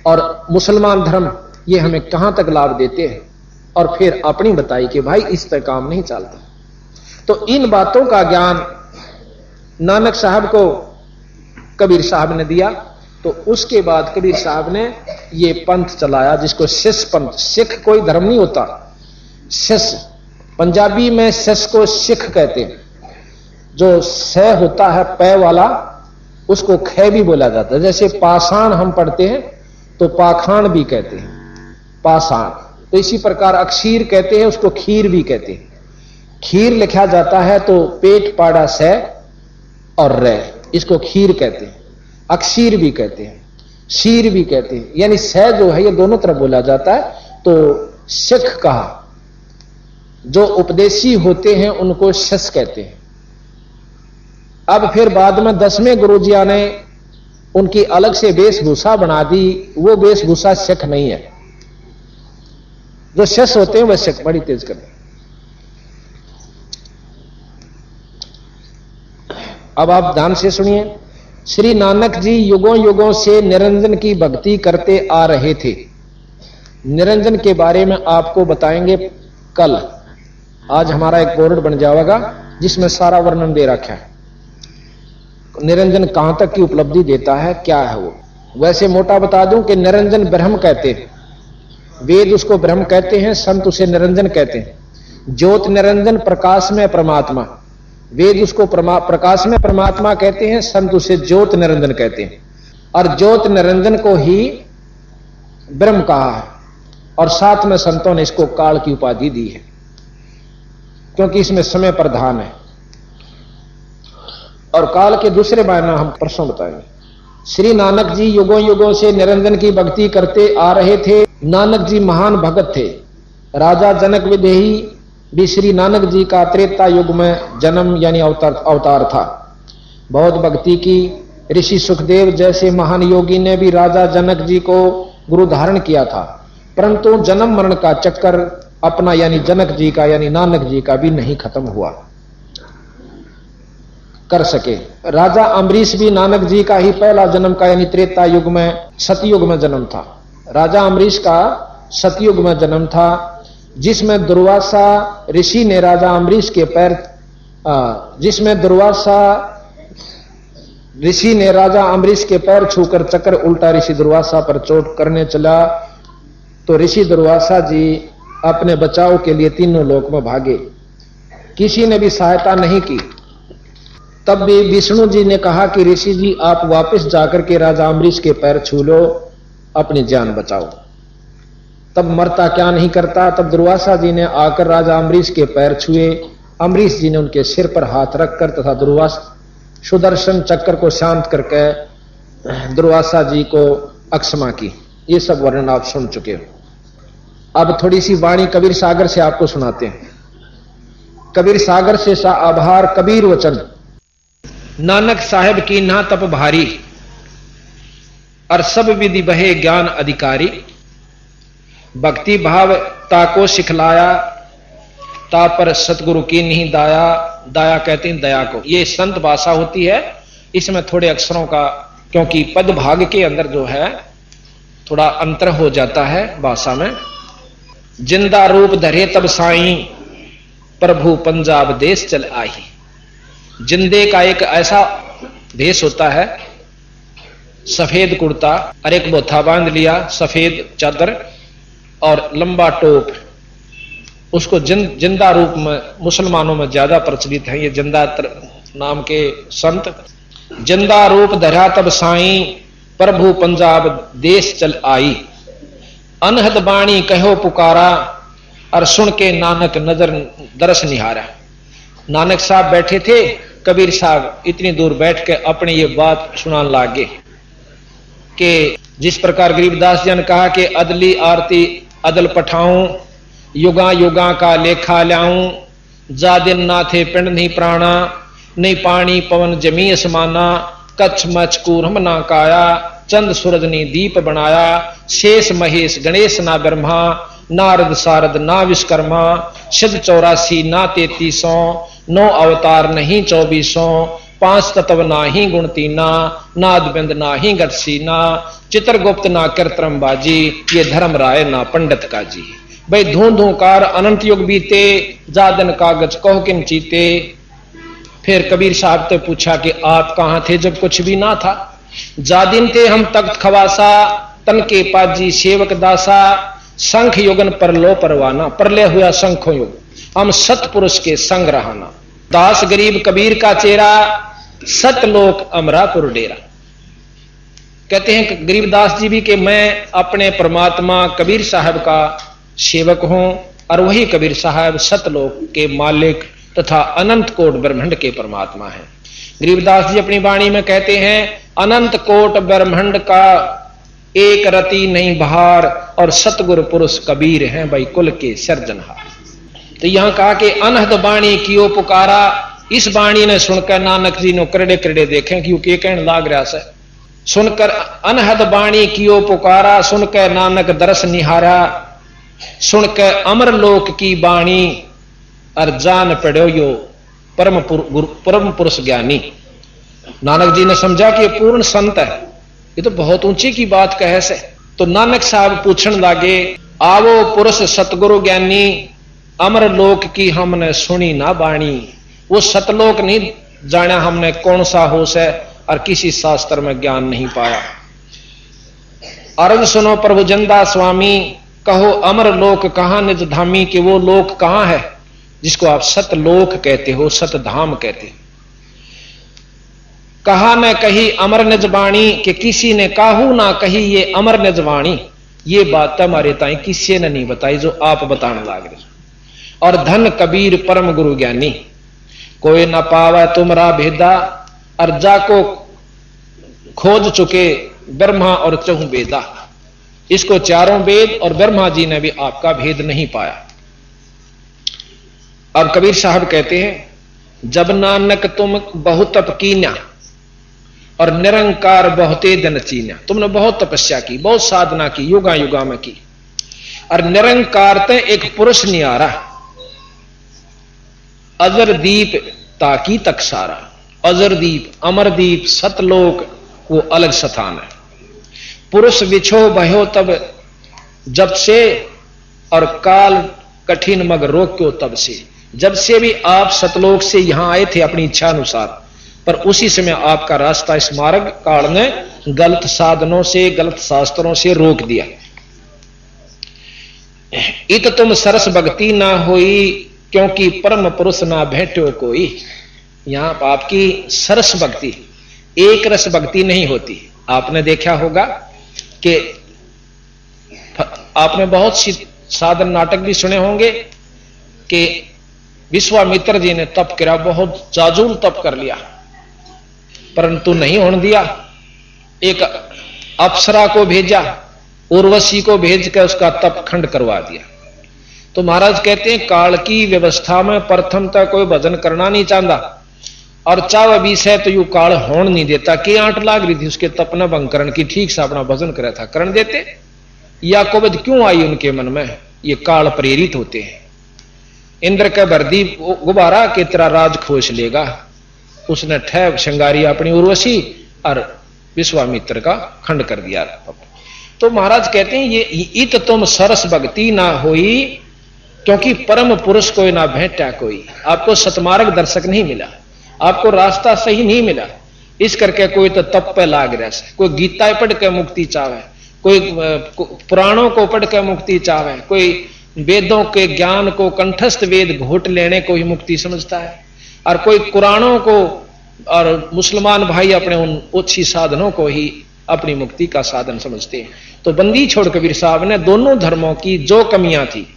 और मुसलमान धर्म, ये हमें कहां तक लाभ देते हैं, और फिर अपनी बताई कि भाई इस पर काम नहीं चलता। तो इन बातों का ज्ञान नानक साहब को कबीर साहब ने दिया। तो उसके बाद कबीर साहब ने ये पंथ चलाया, जिसको शिष्य पंथ। सिख कोई धर्म नहीं होता, शिष्य, पंजाबी में शिष्य को सिख कहते हैं। जो स होता है पै वाला, उसको ख भी बोला जाता है। जैसे पाषाण हम पढ़ते हैं तो पाखाण भी कहते हैं, पाषाण। तो इसी प्रकार अक्षीर कहते हैं, उसको खीर भी कहते हैं। खीर लिखा जाता है तो पेट पाड़ा स और रे, इसको खीर कहते हैं। अक्षीर भी कहते हैं, शीर भी कहते हैं, यानी स जो है ये दोनों तरफ बोला जाता है। तो सिख कहा, जो उपदेशी होते हैं उनको शिष्य कहते हैं। अब फिर बाद में 10वें गुरुजिया ने उनकी अलग से वेशभूषा बना दी। वो वेशभूषा सिख नहीं है, जो शिष्य होते हैं वह सिख। बड़ी तेज करें। अब आप ध्यान से सुनिए। श्री नानक जी युगों युगों से निरंजन की भक्ति करते आ रहे थे। निरंजन के बारे में आपको बताएंगे कल। आज हमारा एक बोर्ड बन जाएगा जिसमें सारा वर्णन दे रखा है, निरंजन कहां तक की उपलब्धि देता है, क्या है वो। वैसे मोटा बता दूं कि निरंजन ब्रह्म कहते हैं, वेद उसको ब्रह्म कहते हैं, संत उसे निरंजन कहते हैं। ज्योत निरंजन, प्रकाश में परमात्मा, वेद उसको प्रकाश में परमात्मा कहते हैं, संत उसे ज्योत निरंजन कहते हैं। और ज्योत निरंजन को ही ब्रह्म कहा है, और साथ में संतों ने इसको काल की उपाधि दी है, क्योंकि इसमें समय प्रधान है। और काल के दूसरे मायने हम परसों बताएंगे। श्री नानक जी युगों युगों से निरंजन की भक्ति करते आ रहे थे। नानक जी महान भगत थे। राजा जनक विदेही भी श्री नानक जी का त्रेता युग में जन्म यानी अवतार था। बहुत भक्ति की। ऋषि सुखदेव जैसे महान योगी ने भी राजा जनक जी को गुरु धारण किया था, परंतु जन्म मरण का चक्कर अपना यानी जनक जी का यानी नानक जी का भी नहीं खत्म हुआ कर सके। राजा अम्बरीश भी नानक जी का ही पहला जन्म का यानी त्रेता युग में सतयुग में जन्म था। राजा अम्बरीश का सतयुग में जन्म था, जिसमें दुर्वासा ऋषि ने राजा अम्बरीश के पैर जिसमें दुर्वासा ऋषि ने राजा अम्बरीश के पैर छूकर चक्र उल्टा ऋषि दुर्वासा पर चोट करने चला तो ऋषि दुर्वासा जी अपने बचाव के लिए तीनों लोक में भागे, किसी ने भी सहायता नहीं की। तब भी विष्णु जी ने कहा कि ऋषि जी आप वापस जाकर के राजा अम्बरीश के पैर छू लो, अपनी जान बचाओ। तब मरता क्या नहीं करता। तब दुर्वासा जी ने आकर राजा अम्बरीश के पैर छुए। अम्बरीश जी ने उनके सिर पर हाथ रखकर तथा दुर्वासा सुदर्शन चक्र को शांत करके दुर्वासा जी को अक्षमा की। ये सब वर्णन आप सुन चुके हो। अब थोड़ी सी वाणी कबीर सागर से आपको सुनाते हैं। कबीर सागर से सा आभार कबीर वचन, नानक साहेब की ना तप भारी, और सब विधि बहे ज्ञान अधिकारी। भक्ति भाव ताको सिखलाया, ता पर सतगुरु की नहीं दाया। दाया कहते हैं दया को। ये संत भाषा होती है, इसमें थोड़े अक्षरों का, क्योंकि पद भाग के अंदर जो है थोड़ा अंतर हो जाता है भाषा में। जिंदा रूप धरे तब साईं, प्रभु पंजाब देश चल आई। जिंदे का एक ऐसा भेष होता है, सफेद कुर्ता और एक बोथा बांध लिया, सफेद चादर और लंबा टोप, उसको जिंदा रूप में मुसलमानों में ज्यादा प्रचलित है। ये जिंदा नाम के संत। जिंदा रूप धरा तब साईं, प्रभु पंजाब देश चल आई। अनहद बाणी कहो पुकारा, और सुन के नानक नजर दरस निहारा। नानक साहब बैठे थे, कबीर साहब इतनी दूर बैठ के अपनी ये बात सुनाने लागे कि जिस प्रकार गरीबदास जी ने कहा कि अदली आरती अदल पठाऊं, युगा युगा का लेखा ल्याऊं। जा दिन ना थे पिंड नहीं प्राणा, नहीं पानी पवन जमी असमाना। कच्छ मच कूरम ना काया, चंद सूरज ने दीप बनाया। शेष महेश गणेश ना ब्रह्मा, नारद सारद ना विश्वकर्मा। सिद्ध 84 ना 3300, 9 अवतार नहीं 2400। 5 तत्व ना ही गुण तीना, नाद बिंद ना ही गट सीना। चित्रगुप्त ना कृत्रम बाजी, ये धर्म राय ना पंडित का जी। भाई धूं धूकार अनंत युग बीते, जादन कागज कहो किन चीते। फिर कबीर साहब ने पूछा कि आप कहां थे जब कुछ भी ना था। जादिन थे हम तख्त खवासा, तन के पाजी सेवक दासा। शंख युगन पर लो परवाना, परले हुआ शंखों युग, हम सतपुरुष के संग रहाना। दास गरीब कबीर का चेहरा, सतलोक अमरापुर डेरा। कहते हैं गरीबदास जी भी कि मैं अपने परमात्मा कबीर साहब का सेवक हूं, और वही कबीर साहब सतलोक के मालिक तथा अनंत कोट ब्रह्मांड के परमात्मा हैं। गरीबदास जी अपनी वाणी में कहते हैं, अनंत कोट ब्रह्मांड का एक रति नहीं बहार, और सतगुरु पुरुष कबीर हैं भाई कुल के सर्जनहार। तो यहां कहा कि अनहद बाणी कियो पुकारा। इस बाणी ने सुनकर नानक जी ने करड़े करड़े देखे, क्योंकि कहने लाग रहा से सुनकर अनहद बाणी कियो पुकारा। सुनकर नानक दरस निहारा, सुनकर अमर लोक की बाणी, और जान पड़ो यो परम पुरुष ज्ञानी। नानक जी ने समझा कि ये पूर्ण संत है, ये तो बहुत ऊंची की बात कहे से। तो नानक साहब पूछने लागे, आवो पुरुष सतगुरु ज्ञानी, अमर लोक की हमने सुनी ना बाणी। वो सतलोक नहीं जाना हमने कौन सा होश है, और किसी शास्त्र में ज्ञान नहीं पाया। अर्ज सुनो प्रभु जंदा स्वामी, कहो अमर लोक कहां निज धामी। कि वो लोक कहां है जिसको आप सतलोक कहते हो, सतधाम कहते हो। कहा न कही अमर निज बाणी, कि किसी ने काहू ना कही ये अमर निज वाणी। ये बात हमारे ताई किसी ने नहीं बताई जो आप बताने लाग रहे। और धन कबीर परम गुरु ज्ञानी, कोई ना पावा तुमरा भेदा। और जाको खोज चुके ब्रह्मा और चहु वेदा। इसको चारों वेद और ब्रह्मा जी ने भी आपका भेद नहीं पाया। अब कबीर साहब कहते हैं, जब नानक तुम बहुत तप कीन्या, और निरंकार बहुते दिन चीन्या। तुमने बहुत तपस्या की, बहुत साधना की, युगा युगा में की, और निरंकार ते एक पुरुष नहीं आ रहा। अजर दीप ताकी तक सारा। अजरदीप, अमरदीप, सतलोक वो अलग स्थान है। पुरुष विछो भयो तब जब से, और काल कठिन मग रोक्यो तब से। जब से भी आप सतलोक से यहां आए थे अपनी इच्छा अनुसार, पर उसी समय आपका रास्ता इस मार्ग काल ने गलत साधनों से, गलत शास्त्रों से रोक दिया। इत तुम सरस भक्ति ना होई, क्योंकि परम पुरुष ना भेटो कोई। यहां आपकी सरस भक्ति, एक रस भक्ति नहीं होती। आपने देखा होगा कि आपने बहुत सी साधन नाटक भी सुने होंगे कि विश्वामित्र जी ने तप किया, बहुत जाजूल तप कर लिया, परंतु नहीं होने दिया। एक अप्सरा को भेजा, उर्वशी को भेज कर उसका तप खंड करवा दिया। तो महाराज कहते हैं काल की व्यवस्था में प्रथम तक कोई भजन करना नहीं चाहता, और चाव विषय तो यू काल होने नहीं देता। कि आंट लाग रही थी उसके तपना भंग करण की, ठीक से अपना भजन करा था, करण देते। या कोबद क्यों आई उनके मन में? ये काल प्रेरित होते हैं। इंद्र का बर्दी गुब्बारा के तेरा राज खोज लेगा, उसने ठहर श्रृंगारी अपनी उर्वशी और विश्वामित्र का खंड कर दिया। तो महाराज कहते हैं ये इत तुम सरस भक्ति ना होई, क्योंकि परम पुरुष कोई ना भेटा कोई। आपको सतमार्ग दर्शक नहीं मिला, आपको रास्ता सही नहीं मिला। इस करके कोई तो तप पे लाग रहा है, कोई गीता पढ़ के मुक्ति चाहे, कोई पुराणों को पढ़ के मुक्ति चाहे, कोई वेदों के ज्ञान को कंठस्थ वेद घोट लेने को ही मुक्ति समझता है, और कोई कुरानों को और मुसलमान भाई अपने उन ओछी साधनों को ही अपनी मुक्ति का साधन समझते हैं। तो बंदी छोड़ कबीर साहब ने दोनों धर्मों की जो कमियां थी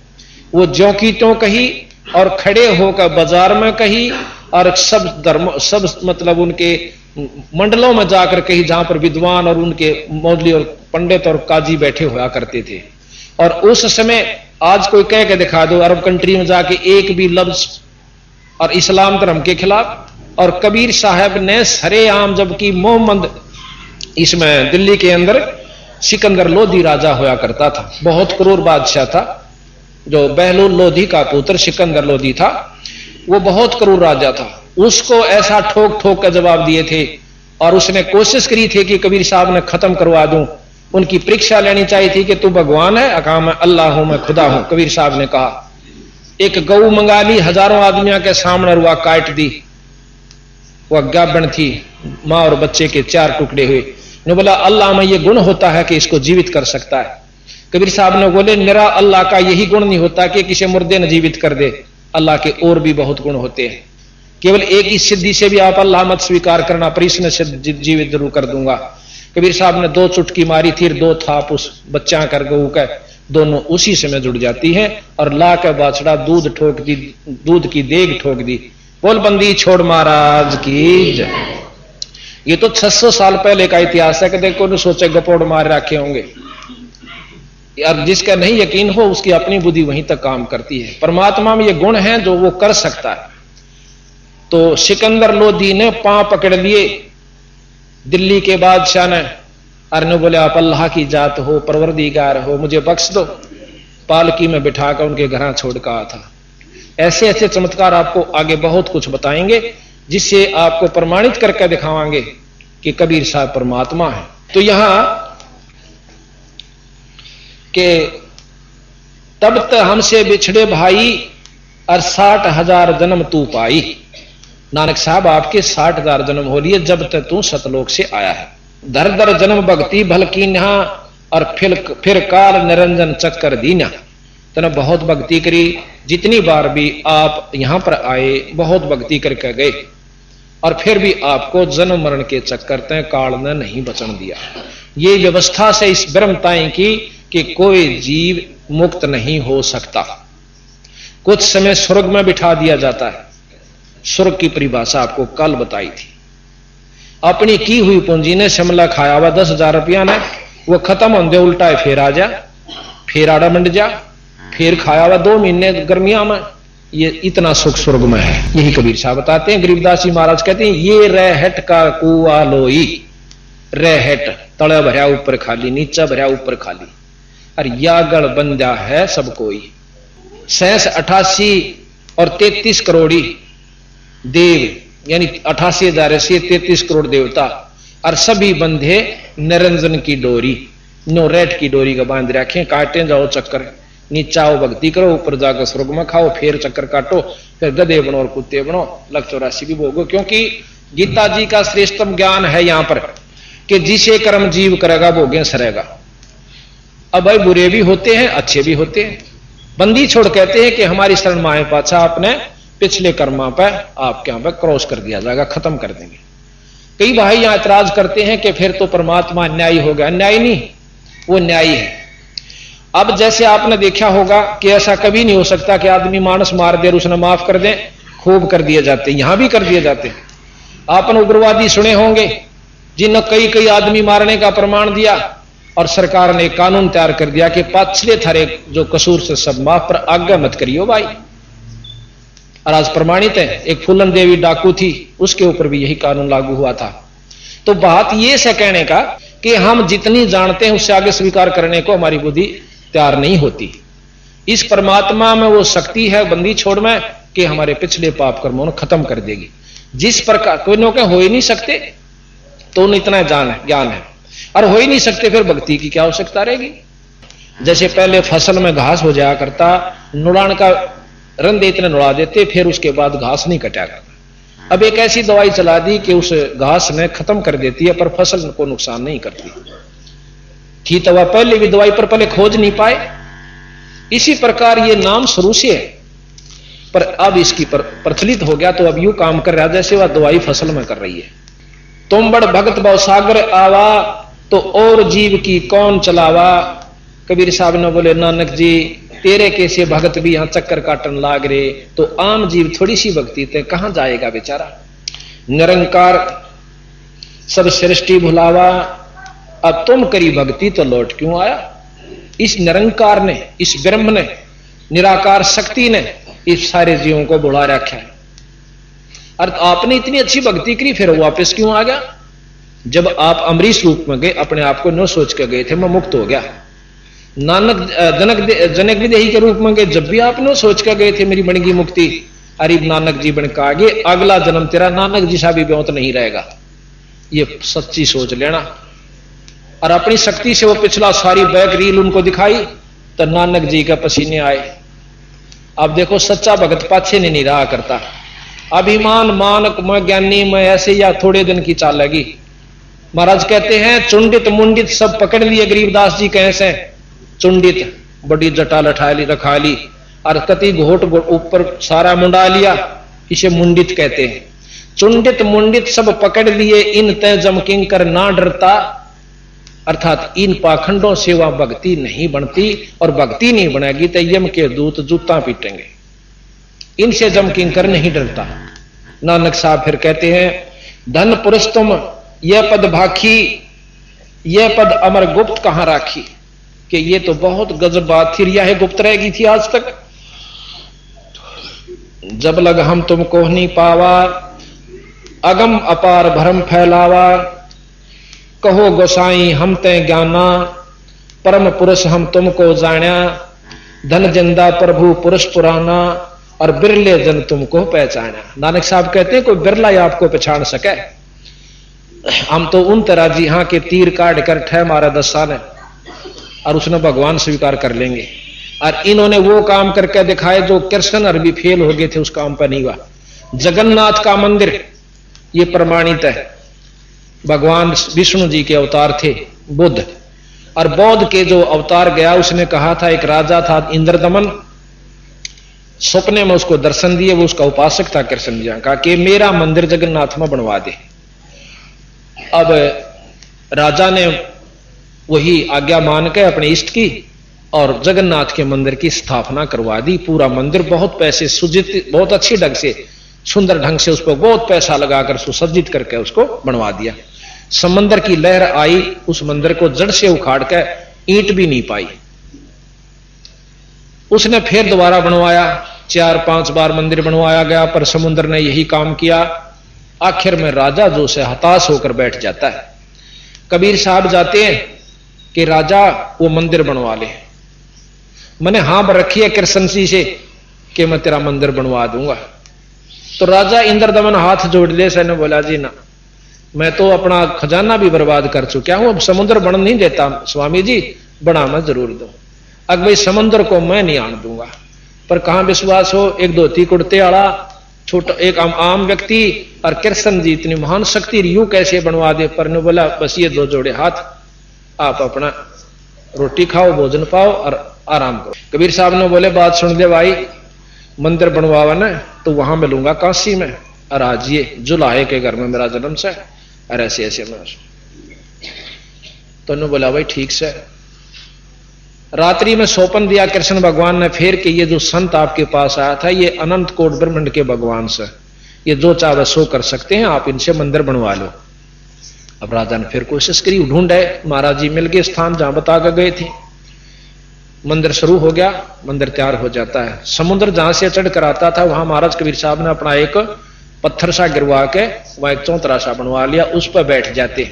वो ज्यों की त्यों कही, और खड़े होकर बाजार में कही, और सब धर्म सब मतलब उनके मंडलों में जाकर कही जहां पर विद्वान और उनके मौलवी और पंडित और काजी बैठे हुआ करते थे। और उस समय आज कोई कह के दिखा दो अरब कंट्री में जाके एक भी लफ्ज और इस्लाम धर्म के खिलाफ। और कबीर साहब ने सरेआम, जबकि मोहम्मद इसमें दिल्ली के अंदर सिकंदर लोधी राजा होया करता था, बहुत क्रूर बादशाह था, जो बहलूल लोधी का पुत्र सिकंदर लोधी था, वो बहुत क्रूर राजा था। उसको ऐसा ठोक ठोक का जवाब दिए थे, और उसने कोशिश करी थी कि कबीर साहब ने खत्म करवा दूं। उनकी परीक्षा लेनी चाहिए थी कि तू भगवान है? कहा मैं अल्लाह हूं, मैं खुदा हूं। कबीर साहब ने कहा, एक गऊ मंगा ली, हजारों आदमियों के सामने रुआ काट दी। वह गाबन थी, मां और बच्चे के 4 टुकड़े हुए। ने बोला अल्लाह में यह गुण होता है कि इसको जीवित कर सकता है। कबीर साहब ने बोले मेरा अल्लाह का यही गुण नहीं होता कि किसी मुर्दे ने जीवित कर दे, अल्लाह के और भी बहुत गुण होते हैं। केवल एक ही सिद्धि से भी आप अल्लाह मत स्वीकार करना, पर इसने जीवित जरूर कर दूंगा। कबीर साहब ने 2 चुटकी मारी थी, 2 थाप उस बच्चा कर गऊ का, दोनों उसी समय जुड़ जाती है, और ला के बाछड़ा दूध ठोक दी, दूध की देग ठोक दी। बोल बंदी छोड़ महाराज की जय। ये तो 600 साल पहले का इतिहास है, कि देखो न सोचे गपोड़ मार रखे होंगे। यार जिसका नहीं यकीन हो उसकी अपनी बुद्धि वहीं तक काम करती है। परमात्मा में ये गुण है जो वो कर सकता है। तो सिकंदर लोधी ने पांव पकड़ लिए दिल्ली के बादशाह ने, अरने बोले आप अल्लाह की जात हो, परवरदिगार हो, मुझे बख्श दो। पालकी में बिठाकर उनके घर छोड़ कर आया था। ऐसे ऐसे चमत्कार आपको आगे बहुत कुछ बताएंगे, जिससे आपको प्रमाणित करके दिखावांगे कि कबीर साहब परमात्मा है। तो यहां के तब तक हमसे बिछड़े भाई, और 60,000 जन्म तू पाई। नानक साहब आपके 60,000 जन्म हो लिए जब तक तू सतलोक से आया है। दर दर जन्म भक्ति भल की नहा, और फिर काल निरंजन चक्कर दीना। तने बहुत भक्ति करी, जितनी बार भी आप यहां पर आए बहुत भक्ति करके गए, और फिर भी आपको जन्म मरण के चक्कर तय काल ने नहीं बचन दिया। ये व्यवस्था से इस ब्रह्मताएं की कि कोई जीव मुक्त नहीं हो सकता। कुछ समय स्वर्ग में बिठा दिया जाता है। स्वर्ग की परिभाषा आपको कल बताई थी। अपनी की हुई पूंजी ने शिमला खाया हुआ 10,000 रुपया ने, वो खत्म होंगे उल्टा है, फिर आ जा, फिर आड़ा मंड जा, फिर खाया हुआ 2 महीने गर्मिया में। ये इतना सुख स्वर्ग में है। यही कबीर साहब बताते हैं। गरीबदास जी महाराज कहते हैं ये रहट का कुआ लोई। रहट तले भरया ऊपर खाली, नीचा भरया ऊपर खाली, और यागड़ बंदा है सब कोई। 88 और 33 करोड़ी देव, यानी 88,000 से 33 करोड़ देवता, और सभी बंधे निरंजन की डोरी, नो रेट की डोरी का बांध रखे। काटे जाओ चक्कर, नीचा आओ भक्ति करो, ऊपर जाकर स्वर्ग में खाओ, फिर चक्कर काटो, फिर गधे बनो और कुत्ते बनो, 184 भी भोगो। क्योंकि गीता जी का श्रेष्ठतम ज्ञान है यहां पर कि जिसे कर्म जीव करेगा भोगे सरेगा। अब भाई बुरे भी होते हैं, अच्छे भी होते हैं। बंदी छोड़ कहते हैं कि हमारी शरण माए पाछा अपने पिछले कर्मा पर आपके यहां पर क्रॉस कर दिया जाएगा, खत्म कर देंगे। कई भाई यहां ऐतराज करते हैं कि फिर तो परमात्मा न्यायी हो गया। न्यायी नहीं, वो न्यायी है। अब जैसे आपने देखा होगा कि ऐसा कभी नहीं हो सकता कि आदमी मानस मार दे और उसने माफ कर दे, खूब कर दिए जाते, यहां भी कर दिए जाते। आपने उग्रवादी सुने होंगे जिन्होंने कई कई आदमी मारने का प्रमाण दिया और सरकार ने कानून तैयार कर दिया कि पाछले थारे जो कसूर से सब माफ, पर आज्ञा मत करियो भाई। और आज प्रमाणित है, एक फूलन देवी डाकू थी, उसके ऊपर भी यही कानून लागू हुआ था। तो बात यह से कहने का कि हम जितनी जानते हैं उससे आगे स्वीकार करने को हमारी बुद्धि तैयार नहीं होती। इस परमात्मा में वो शक्ति है बंदी छोड़ में कि हमारे पिछले पाप कर्मों को खत्म कर देगी। जिस प्रकार कोई लोग हो ही नहीं सकते तो उन्हें इतना ज्ञान है, और हो ही नहीं सकते फिर भक्ति की क्या आवश्यकता रहेगी। जैसे पहले फसल में घास हो जाया करता, नुड़ान का रंधे इतने नुड़ा देते, फिर उसके बाद घास नहीं कटा करता। अब एक ऐसी दवाई चला दी कि उस घास ने खत्म कर देती है पर फसल को नुकसान नहीं करती थी। तो वह पहले भी दवाई पर पहले खोज नहीं पाए। इसी प्रकार ये नाम शुरू से है, पर अब इसकी प्रचलित हो गया तो अब यूं काम कर रहा जैसे वह दवाई फसल में कर रही है। तुम बड़ भगत भव सागर आवा तो और जीव की कौन चलावा। कबीर साहब ने बोले नानक जी तेरे कैसे भगत भी यहां चक्कर काटन लाग रहे, तो आम जीव थोड़ी सी भक्ति ते कहां जाएगा बेचारा। निरंकार सब सृष्टि भुलावा, अब तुम करी भक्ति तो लौट क्यों आया। इस निरंकार ने, इस ब्रह्म ने, निराकार शक्ति ने इस सारे जीवों को बुला रखा है। और आपने इतनी अच्छी भक्ति करी फिर वापस क्यों आ गया। जब आप अमरीश रूप में गए अपने आप को न सोच के गए थे मैं मुक्त हो गया। नानक जनक विदेही के रूप में गए जब भी आप न सोच के गए थे मेरी बनेगी मुक्ति। अरे नानक जी बन का आगे अगला जन्म तेरा नानक जी सा भी ब्योत नहीं रहेगा। ये सच्ची सोच लेना। और अपनी शक्ति से वो पिछला सारी बैक रील उनको दिखाई तो नानक जी के पसीने आए। अब देखो सच्चा भगत पाछे नहीं रहा करता। अभिमान मानक मैं ज्ञानी मैं ऐसे या थोड़े दिन की चाल लगी। महाराज कहते हैं चुंडित मुंडित सब पकड़ लिए। गरीबदास जी कैसे चुंडित बड़ी जटा लठाली रखा ली और कति घोट ऊपर सारा मुंडा लिया, इसे मुंडित कहते हैं। चुंडित मुंडित सब पकड़ लिए इन तय जमकिंग कर ना डरता, अर्थात इन पाखंडों से वह भक्ति नहीं बनती और भक्ति नहीं बनेगी तो यम के दूत जूता पीटेंगे। इनसे जम किंकर नहीं डरता। नानक साहब फिर कहते हैं धन पुरुष तुम यह पद भाखी, यह पद अमर गुप्त कहां राखी। कि ये तो बहुत गजब बात थी, यह गुप्त रहेगी थी आज तक। जब लग हम तुमको नहीं पावा, अगम अपार भरम फैलावा। कहो गोसाई हम ते ज्ञाना, परम पुरुष हम तुमको जाना। धन जिंदा प्रभु पुरुष पुराना, और बिरले जन तुमको पहचाना। नानक साहब कहते हैं कोई बिरला ही आपको पहचान सके। हम तो उन तरह जी हाँ के तीर काट कर ठह मारा दस्ता ने और उसने भगवान स्वीकार कर लेंगे। और इन्होंने वो काम करके दिखाए जो कृष्ण अरबी फेल हो गए थे, उस काम पर नहीं हुआ। जगन्नाथ का मंदिर ये प्रमाणित है। भगवान विष्णु जी के अवतार थे बुद्ध, और बौद्ध के जो अवतार गया उसने कहा था, एक राजा था इंद्रदमन, सपने में उसको दर्शन दिए, वो उसका उपासक था कृष्ण जी, कहा कि मेरा मंदिर जगन्नाथ में बनवा दे। अब राजा ने वही आज्ञा मान के अपने इष्ट की और जगन्नाथ के मंदिर की स्थापना करवा दी। पूरा मंदिर बहुत पैसे सुजित, बहुत अच्छी ढंग से सुंदर ढंग से उस पर बहुत पैसा लगाकर सुसज्जित करके उसको बनवा दिया। समंदर की लहर आई, उस मंदिर को जड़ से उखाड़ कर ईंट भी नहीं पाई। उसने फिर दोबारा बनवाया, 4-5 बार मंदिर बनवाया गया, पर समुद्र ने यही काम किया। आखिर में राजा जो से हताश होकर बैठ जाता है। कबीर साहब जाते हैं कि राजा वो मंदिर बनवा ले। मैंने हाँ रखी है कृष्ण जी से कि मैं तेरा मंदिर बनवा दूंगा। तो राजा इंद्रदमन हाथ जोड़ ले, सैने बोला जी ना, मैं तो अपना खजाना भी बर्बाद कर चुका हूं, अब समुद्र बन नहीं देता स्वामी जी, बना मैं जरूर दो। अब भाई समुद्र को मैं नहीं आन दूंगा। पर कहां विश्वास हो, एक धोती कुर्ते वाला छोटा एक आम व्यक्ति और कृष्ण जी इतनी महान शक्ति यूं कैसे बनवा दे। पर ने बोला बस ये 2 जोड़े हाथ, आप अपना रोटी खाओ, भोजन पाओ और आराम करो। कबीर साहब ने बोले बात सुन ले भाई, मंदिर बनवावा ना तो वहां मिलूंगा काशी में, और आज ये जुलाहे के घर में मेरा जन्म से, और ऐसे ऐसे मैं। तो उन्होंने बोला भाई ठीक से। रात्रि में सौपन दिया कृष्ण भगवान ने फिर कि ये जो संत आपके पास आया था ये अनंत कोट ब्रह्मांड के भगवान से, ये जो चाहे सो कर सकते हैं, आप इनसे मंदिर बनवा लो। अब राजा ने फिर कोशिश करी, ढूंढे, महाराज जी मिल गए स्थान जहां बता कर गए थे। मंदिर शुरू हो गया, मंदिर तैयार हो जाता है। समुद्र जहां से चढ़ कर आता था वहां महाराज कबीर साहब ने अपना एक पत्थर सा गिरवा के वहां एक चौतरा सा बनवा लिया, उस पर बैठ जाते।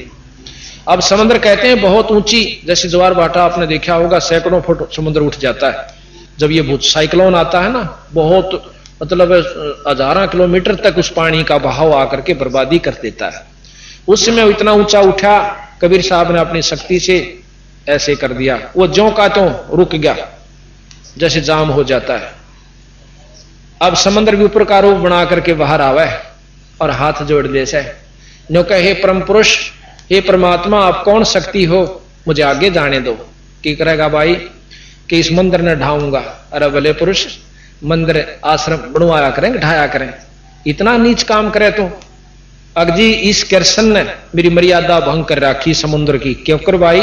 अब समुद्र कहते हैं बहुत ऊंची, जैसे ज्वार भाटा आपने देखा होगा, सैकड़ों फुट समुद्र उठ जाता है। जब ये भूत साइक्लोन आता है ना, बहुत मतलब हजारों किलोमीटर तक उस पानी का बहाव आकर के बर्बादी कर देता है। उस समय इतना ऊंचा उठा, कबीर साहब ने अपनी शक्ति से ऐसे कर दिया, वो ज्यों का त्यों रुक गया, जैसे जाम हो जाता है। अब समुद्र के ऊपर का रूप बना करके बाहर आवे और हाथ जोड़ दे से नो कहे परम पुरुष, हे परमात्मा आप कौन शक्ति हो, मुझे आगे जाने दो। की करेगा भाई कि इस मंदिर ने ढाऊंगा। अरे भले पुरुष, मंदिर आश्रम बनवाया करें, ढाया करें, इतना नीच काम करे तो। अगजी इस कृष्ण ने मेरी मर्यादा भंग कर रखी समुद्र की। क्यों कर भाई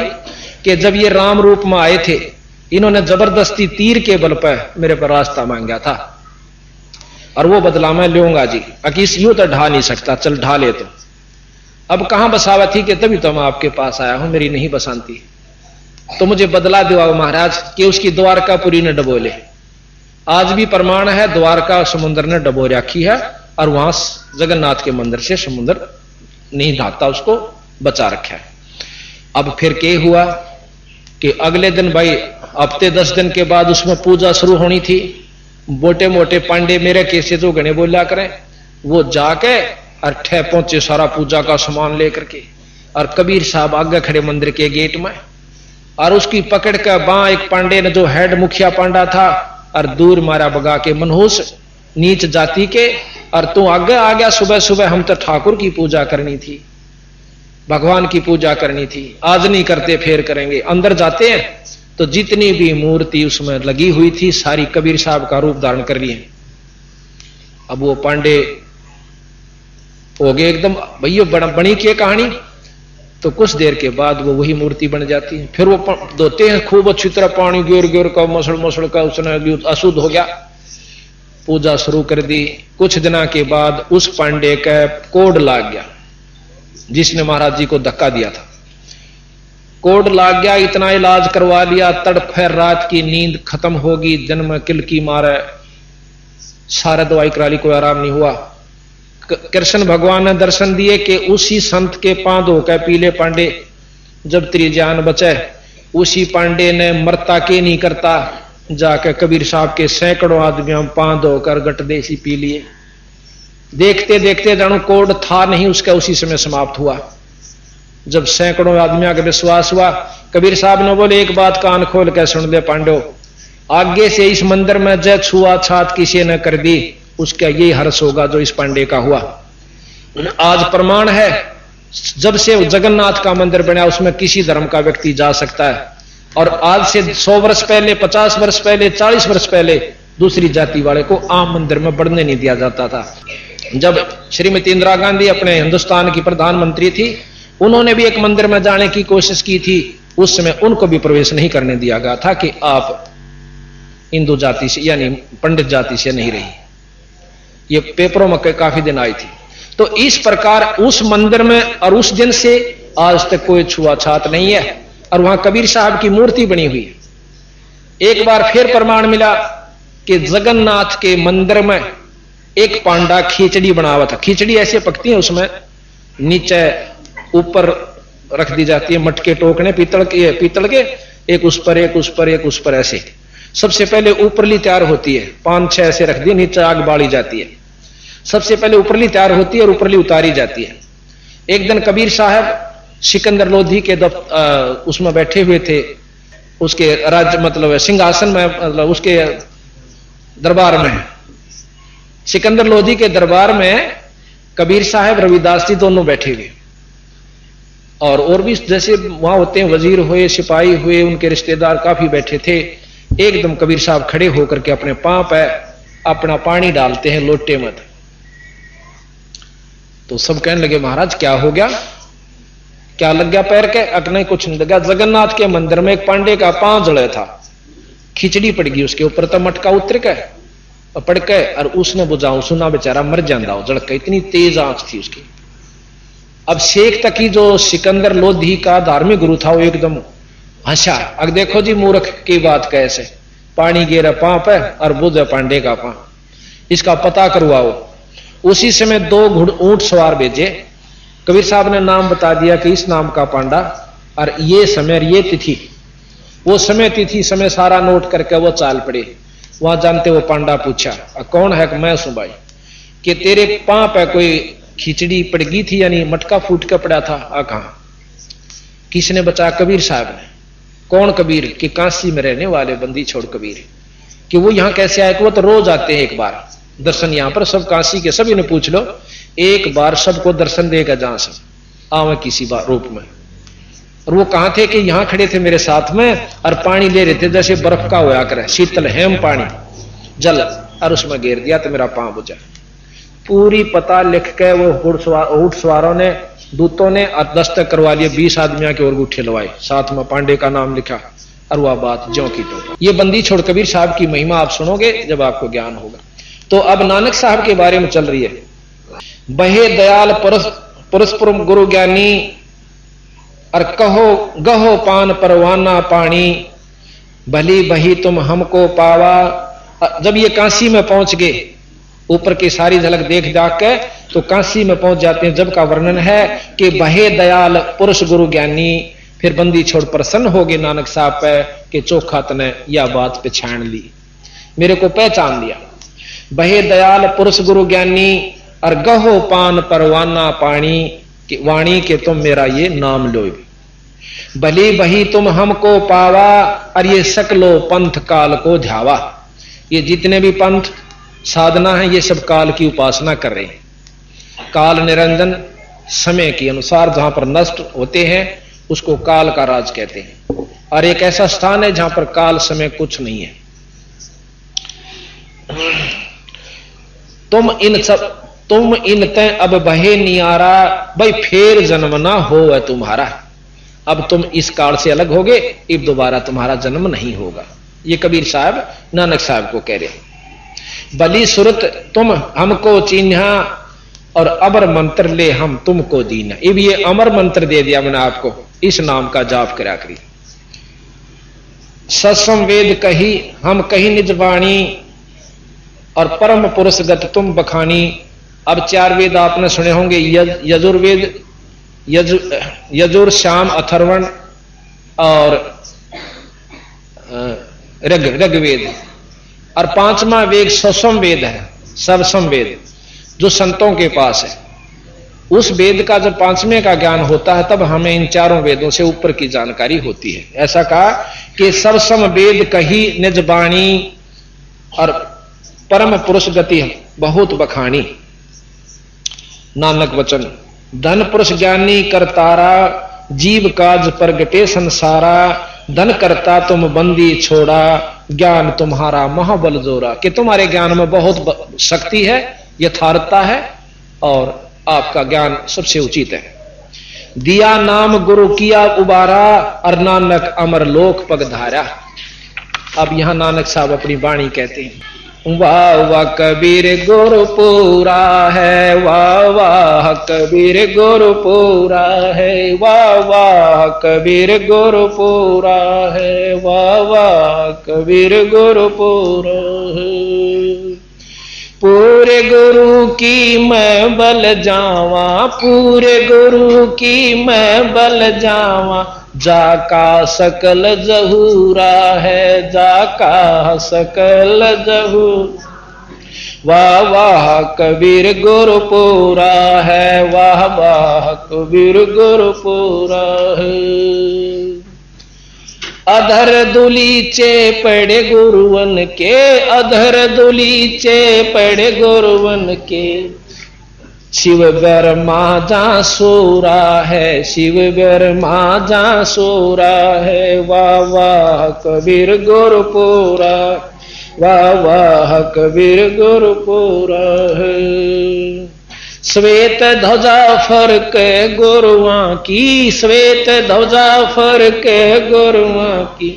कि जब ये राम रूप में आए थे, इन्होंने जबरदस्ती तीर के बल पर मेरे पर रास्ता मांगा था, और वो बदला मैं लूंगा जी। अकीस यूं तो ढा नहीं सकता, चल ढा ले। तो अब कहां बसावा थी कि तभी तो मैं आपके पास आया हूं, मेरी नहीं बसानती, तो मुझे बदला दिवाओ महाराज कि उसकी द्वारकापुरी ने डबोले। आज भी प्रमाण है, द्वारका समुद्र ने डबो रखी है, और वहां जगन्नाथ के मंदिर से समुद्र नहीं ढाता, उसको बचा रखा है। अब फिर क्या हुआ कि अगले दिन भाई हफ्ते 10 दिन के बाद उसमें पूजा शुरू होनी थी। मोटे मोटे पांडे मेरे कैसे जो गणे बोला करें, वो जाके और ठे पहुंचे सारा पूजा का सामान लेकर के, और कबीर साहब आगे खड़े मंदिर के गेट में, और उसकी पकड़ कर बां एक पांडे ने जो हेड मुखिया पांडा था, और दूर मारा बगा के मनहूस नीच जाति के, और तू आगे आ गया। सुबह सुबह हम तो ठाकुर की पूजा करनी थी, भगवान की पूजा करनी थी, आज नहीं करते फिर करेंगे। अंदर जाते हैं तो जितनी भी मूर्ति उसमें लगी हुई थी सारी कबीर साहब का रूप धारण कर लिए। अब वो पांडे हो गए एकदम भैया बनी की कहानी। तो कुछ देर के बाद वो वही मूर्ति बन जाती है। फिर वो धोते हैं खूब अच्छी तरह, पानी गिर गिर का मसड़ मसड़ का उसने अशुद्ध हो गया। पूजा शुरू कर दी। कुछ दिनों के बाद उस पांडे का कोड लाग गया, जिसने महाराज जी को धक्का दिया था। कोड लाग गया, इतना इलाज करवा लिया, तड़प है, रात की नींद खत्म होगी, दिन में किल की मारे, सारा दवाई करा ली, कोई आराम नहीं हुआ। कृष्ण भगवान ने दर्शन दिए कि उसी संत के पांव धोकर पीले पांडे जब तेरी जान बचे, उसी पांडे ने मरता के नहीं करता जाकर कबीर साहब के सैकड़ों आदमियों पांव धोकर गट देसी पी लिए। देखते देखते जानो कोड था नहीं उसका, उसी समय समाप्त हुआ। जब सैकड़ों आदमियों का विश्वास हुआ, कबीर साहब ने बोले एक बात कान खोल कर सुन ले पांडव, आगे से इस मंदिर में जय छुआ छात किसी ने कर दी, उसका यही हर्ष होगा जो इस पांडे का हुआ। आज प्रमाण है, जब से जगन्नाथ का मंदिर बना उसमें किसी धर्म का व्यक्ति जा सकता है, और आज से 100 वर्ष पहले, 50 वर्ष पहले, 40 वर्ष पहले दूसरी जाति वाले को आम मंदिर में बढ़ने नहीं दिया जाता था। जब श्रीमती इंदिरा गांधी अपने हिंदुस्तान की प्रधानमंत्री थी, उन्होंने भी एक मंदिर में जाने की कोशिश की थी, उस समय उनको भी प्रवेश नहीं करने दिया गया था कि आप हिंदू जाति से यानी पंडित जाति से नहीं रही। ये पेपरों में काफी दिन आई थी। तो इस प्रकार उस मंदिर में और उस दिन से आज तक कोई छुआछात नहीं है, और वहां कबीर साहब की मूर्ति बनी हुई है। एक बार फिर प्रमाण मिला कि जगन्नाथ के मंदिर में एक पांडा खिचड़ी बना हुआ था। खिचड़ी ऐसे पकती है, उसमें नीचे ऊपर रख दी जाती है मटके टोकने पीतल के, एक उस पर एक उस पर एक उस पर, ऐसे सबसे पहले ऊपरली तैयार होती है, 5-6 ऐसे रख दी, नीचे आग बाड़ी जाती है। सबसे पहले ऊपरली तैयार होती है और ऊपरली उतारी जाती है। एक दिन कबीर साहब सिकंदर लोधी के उसमें बैठे हुए थे, उसके राज्य मतलब सिंहासन में, मतलब उसके दरबार में सिकंदर लोधी के दरबार में कबीर साहब रविदास जी दोनों बैठे हुए, और भी जैसे वहां होते हैं वजीर हुए, सिपाही हुए, उनके रिश्तेदार काफी बैठे थे। एकदम कबीर साहब खड़े होकर के अपने पांव पे अपना पानी डालते हैं लोटे में। तो सब कहने लगे महाराज क्या हो गया, क्या लग गया पैर के? नहीं कुछ नहीं लगा। जगन्नाथ के मंदिर में एक पांडे का पांव जड़े था, खिचड़ी पड़ गई उसके ऊपर, तो मटका उतर के पड़ के और उसने बुझाऊ सुना, बेचारा मर जाता हो जड़ के, इतनी तेज आंच थी उसकी। अब शेख तकी जो सिकंदर लोधी का धार्मिक गुरु था वो एकदम हंसा। अब देखो जी मूर्ख की बात कैसे, पानी गिरा पांव पे और बुझे पांडे का पांव, इसका पता करवाओ। उसी समय 2 ऊंट सवार भेजे। कबीर साहब ने नाम बता दिया कि इस नाम का पांडा, और ये समय ये तिथि, वो समय तिथि समय सारा नोट करके वो चाल पड़े। वहां जानते वो पांडा पूछा कौन है? कि मैं सू भाई। कि तेरे पांव पे कोई खिचड़ी पड़ गई थी, यानी मटका फूट के पड़ा था? कहां? किसने बचा? कबीर साहब ने। कौन कबीर? कि काशी में रहने वाले बंदी छोड़ कबीर। कि वो यहां कैसे आए? कि वो तो रोज आते हैं एक बार दर्शन यहां पर, सब काशी के सभी ने पूछ लो, एक बार सबको दर्शन देगा जहां सब आवे किसी बार रूप में। और वो कहां थे? कि यहां खड़े थे मेरे साथ में और पानी ले रहे थे, जैसे बर्फ का होया करे, शीतल हेम पानी जल, और उसमें गिर दिया तो मेरा पांव बुझा। पूरी पता लिख के वो ऊंट सवारों ने, दूतों ने दस्तक करवा लिए, 20 आदमियों के और अंगूठे लवाए, साथ में पांडे का नाम लिखा, और वह बात ज्यों की त्यों। ये बंदी छोड़ कबीर साहब की महिमा आप सुनोगे जब आपको ज्ञान होगा। तो अब नानक साहब के बारे में चल रही है। बहे दयाल परस्पर गुरु ज्ञानी, और कहो गहो पान परवाना पानी, भली बही तुम हमको पावा। जब ये काशी में पहुंच गए, ऊपर की सारी झलक देख जाग के तो काशी में पहुंच जाते हैं। जब का वर्णन है कि बहे दयाल पुरुष गुरु ज्ञानी, फिर बंदी छोड़ प्रसन्न हो गए नानक साहब पे कि चोखा तने यह बात पहचान ली, मेरे को पहचान लिया। बहे दयाल पुरुष गुरु ज्ञानी, और गहो पान परवाना पानी, कि वाणी के तुम मेरा ये नाम लो। भली बही तुम हमको पावा, और ये सकलो पंथ काल को ध्यावा। ये जितने भी पंथ साधना है ये सब काल की उपासना कर रहे हैं। काल निरंजन समय के अनुसार जहां पर नष्ट होते हैं उसको काल का राज कहते हैं, और एक ऐसा स्थान है जहां पर काल समय कुछ नहीं है। तुम इन तय अब बहे नियारा, भाई फेर जन्म ना हो वह तुम्हारा। अब तुम इस काल से अलग होगे, अब दोबारा तुम्हारा जन्म नहीं होगा। ये कबीर साहब नानक साहब को कह रहे हैं। बली सुरत तुम हमको चिन्हा, और अमर मंत्र ले हम तुमको दीना। अब ये अमर मंत्र दे दिया मैंने आपको, इस नाम का जाप करा करी। सत्सम वेद कही हम कही निज वाणी, और परम पुरुष गत तुम बखानी। अब 4 वेद आपने सुने होंगे, यजुर्वेद, यजुर श्याम अथर्वण और ऋग्वेद, और 5वां वेद सवसम वेद है, सर्वसम वेद जो संतों के पास है। उस वेद का जब 5वें का ज्ञान होता है तब हमें इन 4 वेदों से ऊपर की जानकारी होती है। ऐसा कहा कि सर्वसम वेद कही निज वाणी, और परम पुरुष गति बहुत बखानी। नानक वचन धन पुरुष ज्ञानी करतारा, जीव काज प्रगटे संसारा। धन करता तुम बंदी छोड़ा, ज्ञान तुम्हारा महाबल जोरा। कि तुम्हारे ज्ञान में बहुत शक्ति है, यथार्थता है, और आपका ज्ञान सबसे उचित है। दिया नाम गुरु किया उबारा, और नानक अमर लोक पगधारा। अब यहां नानक साहब अपनी वाणी कहते हैं, वाह वाह कबीर गुरु पूरा है, वाह वाह कबीर गुरु पूरा है, वाह वाह कबीर गुरु पूरा है, वाह वाह कबीर गुरु पूरा है। पूरे गुरु की मैं बल जावा, पूरे गुरु की मैं बल जावा। जाका सकल जहूरा है, जाका सकल जहूर। वाह वाह कबीर गुरु पूरा है, वाह वाह कबीर गुरु पूरा है। अधर दुलीचे पड़े गुरुवन के, अधर दुलीचे पड़े गुरुवन के। शिव ब्रह्मा जा सोरा है, शिव ब्रह्मा जा सोरा है। वाह वाह कबीर गुरुपुरा, वाह वाह कबीर गुरुपुरा है। श्वेत ध्वजा फरक गुरुआं की, श्वेत ध्वजा फरक गुरुआं की।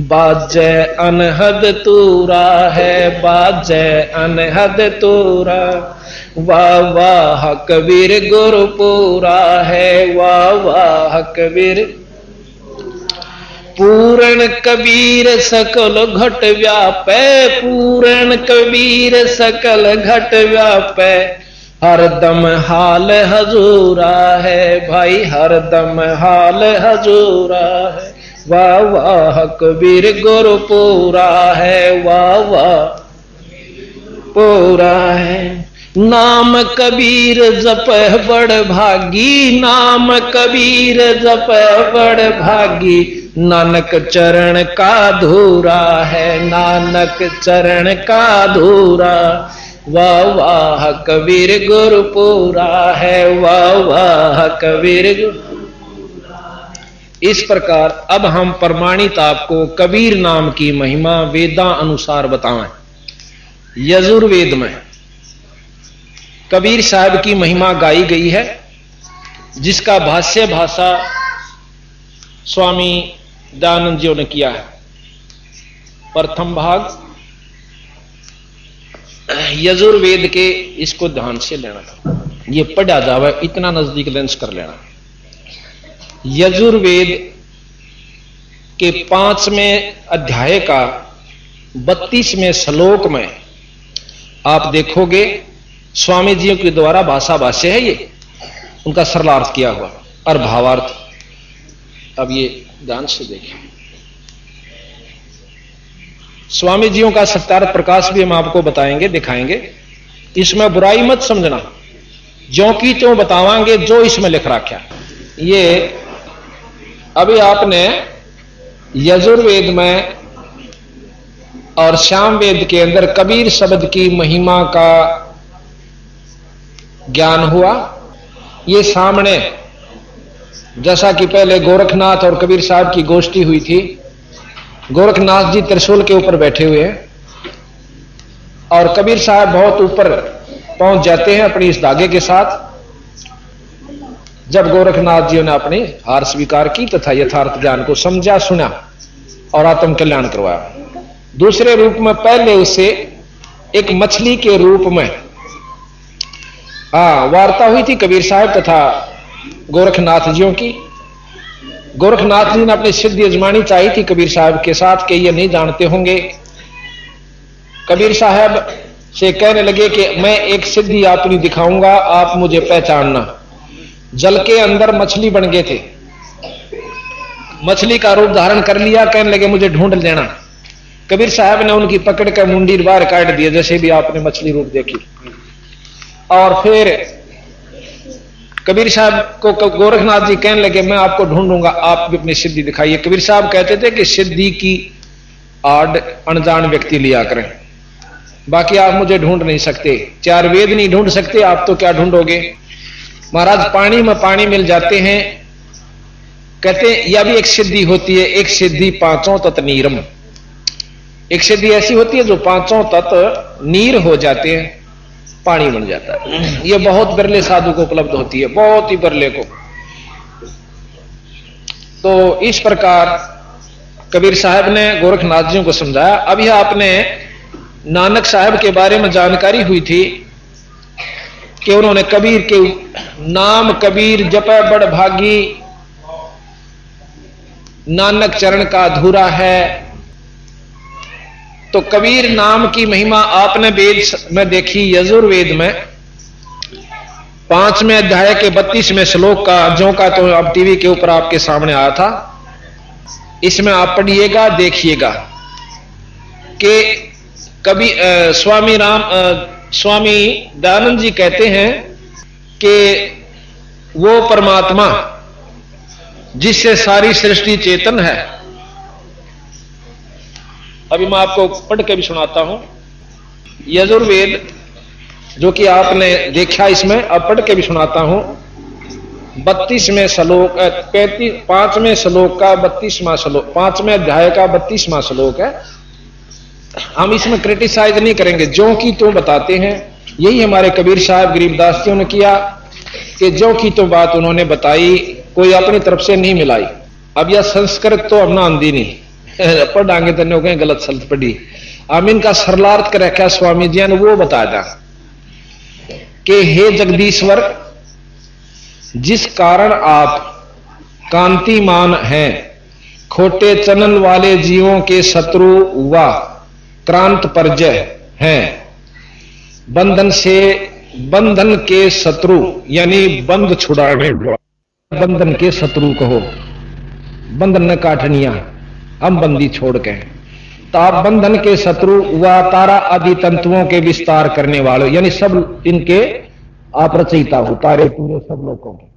बाजे अनहद तूरा है, बाजे अनहद तूरा। वाह वाह कबीर गुरुपुरा है, वाह वाह कबीर। पूर्ण कबीर सकल घट व्यापै, पूर्ण कबीर सकल घट व्यापै। हरदम हाल हजूरा है भाई, हरदम हाल हजूरा है। वाह वाह कबीर गुरुपुरा है, वाह वाह पूरा है। नाम कबीर जप बड़ भागी, नाम कबीर जप बड़ भागी। नानक चरण का धूरा है, नानक चरण का धूरा। वाह वाह कबीर गुरुपुरा है, वाह वाह कबीर। इस प्रकार अब हम प्रमाणित आपको कबीर नाम की महिमा वेदा अनुसार बताएं। यजुर्वेद में कबीर साहब की महिमा गाई गई है, जिसका भाष्य भाषा स्वामी दयानंद जी ने किया है। प्रथम भाग यजुर्वेद के, इसको ध्यान से लेना, ये पढ़ा जावे इतना नजदीक लेंस कर लेना। यजुर्वेद के 5वें अध्याय का 32वें श्लोक में आप देखोगे स्वामी जी के द्वारा भाषा भाष्य है, ये उनका सरलार्थ किया हुआ और भावार्थ। अब ये ध्यान से देखिए, स्वामी जियों का सत्यार्थ प्रकाश भी हम आपको बताएंगे, दिखाएंगे। इसमें बुराई मत समझना, ज्यों की त्यों बतावांगे जो इसमें लिख रखा। ये अभी आपने यजुर्वेद में और सामवेद के अंदर कबीर शब्द की महिमा का ज्ञान हुआ। ये सामने जैसा कि पहले गोरखनाथ और कबीर साहब की गोष्ठी हुई थी, गोरखनाथ जी त्रिशूल के ऊपर बैठे हुए हैं और कबीर साहब बहुत ऊपर पहुंच जाते हैं अपनी इस धागे के साथ। जब गोरखनाथ जी ने अपनी हार स्वीकार की तथा यथार्थ ज्ञान को समझा, सुना और आत्म कल्याण करवाया। दूसरे रूप में पहले उसे एक मछली के रूप में वार्ता हुई थी कबीर साहब तथा गोरखनाथ जियों की। गोरखनाथ जी ने अपनी सिद्धि अजमानी चाहिए थी कबीर साहब के साथ कि ये नहीं जानते होंगे। कबीर साहब से कहने लगे कि मैं एक सिद्धि अपनी दिखाऊंगा, आप मुझे पहचानना। जल के अंदर मछली बन गए थे, मछली का रूप धारण कर लिया, कहने लगे मुझे ढूंढ लेना। कबीर साहब ने उनकी पकड़ कर मुंडी बाहर काट दिया, जैसे भी आपने मछली रूप देखी। और फिर कबीर साहब को गोरखनाथ जी कहने लगे मैं आपको ढूंढूंगा, आप भी अपनी सिद्धि दिखाइए। कबीर साहब कहते थे कि सिद्धि की आड़ अनजान व्यक्ति लिया करें, बाकी आप मुझे ढूंढ नहीं सकते, 4 वेद नहीं ढूंढ सकते, आप तो क्या ढूंढोगे। महाराज पानी में पानी मिल जाते हैं, कहते यह भी एक सिद्धि होती है। एक सिद्धि 5 तत्व नीरम, एक सिद्धि ऐसी होती है जो 5 तत्व नीर हो जाते हैं, पानी बन जाता है। यह बहुत बिरले साधु को उपलब्ध होती है, बहुत ही बिरले को। तो इस प्रकार कबीर साहब ने गोरखनाथ जी को समझाया। अभी आपने नानक साहब के बारे में जानकारी हुई थी कि उन्होंने कबीर के नाम कबीर जपै बड़ भागी, नानक चरण का अधूरा है। तो कबीर नाम की महिमा आपने वेद में देखी, यजुर्वेद में 5वें अध्याय के 32वें श्लोक का, जो का तो अब टीवी के ऊपर आपके सामने आया था। इसमें आप पढ़िएगा, देखिएगा कि कभी स्वामी दयानंद जी कहते हैं कि वो परमात्मा जिससे सारी सृष्टि चेतन है, अभी मैं आपको पढ़ के भी सुनाता हूं। यजुर्वेद जो कि आपने देखा, इसमें अब पढ़ के भी सुनाता हूं। 32वें श्लोक 5वें श्लोक का 32वां श्लोक, 5वें अध्याय का 32वां श्लोक है। हम इसमें क्रिटिसाइज नहीं करेंगे, जो कि तो बताते हैं। यही हमारे कबीर साहब गरीबदास जी ने किया कि जो की तो बात उन्होंने बताई, कोई अपनी तरफ से नहीं मिलाई। अब यह संस्कृत तो हमने आंदी नहीं, पढ़ांगे तो कहें गलत शब्द पढ़ी। हम इनका सरलार्थ कर रखा स्वामी जी ने, वो बता दा कि हे जगदीश्वर, जिस कारण आप कांतिमान हैं, खोटे चनन वाले जीवों के शत्रु व क्रांत परजय हैं, बंधन के शत्रु यानी बंध छुड़ाने, बंधन के शत्रु कहो, बंधन न काटनिया, हम बंदी छोड़ के, तो आप बंधन के शत्रु व तारा आदि तंतुओं के विस्तार करने वाले, यानी सब इनके आप रचयिता हो, तारे पूरे सब लोगों के।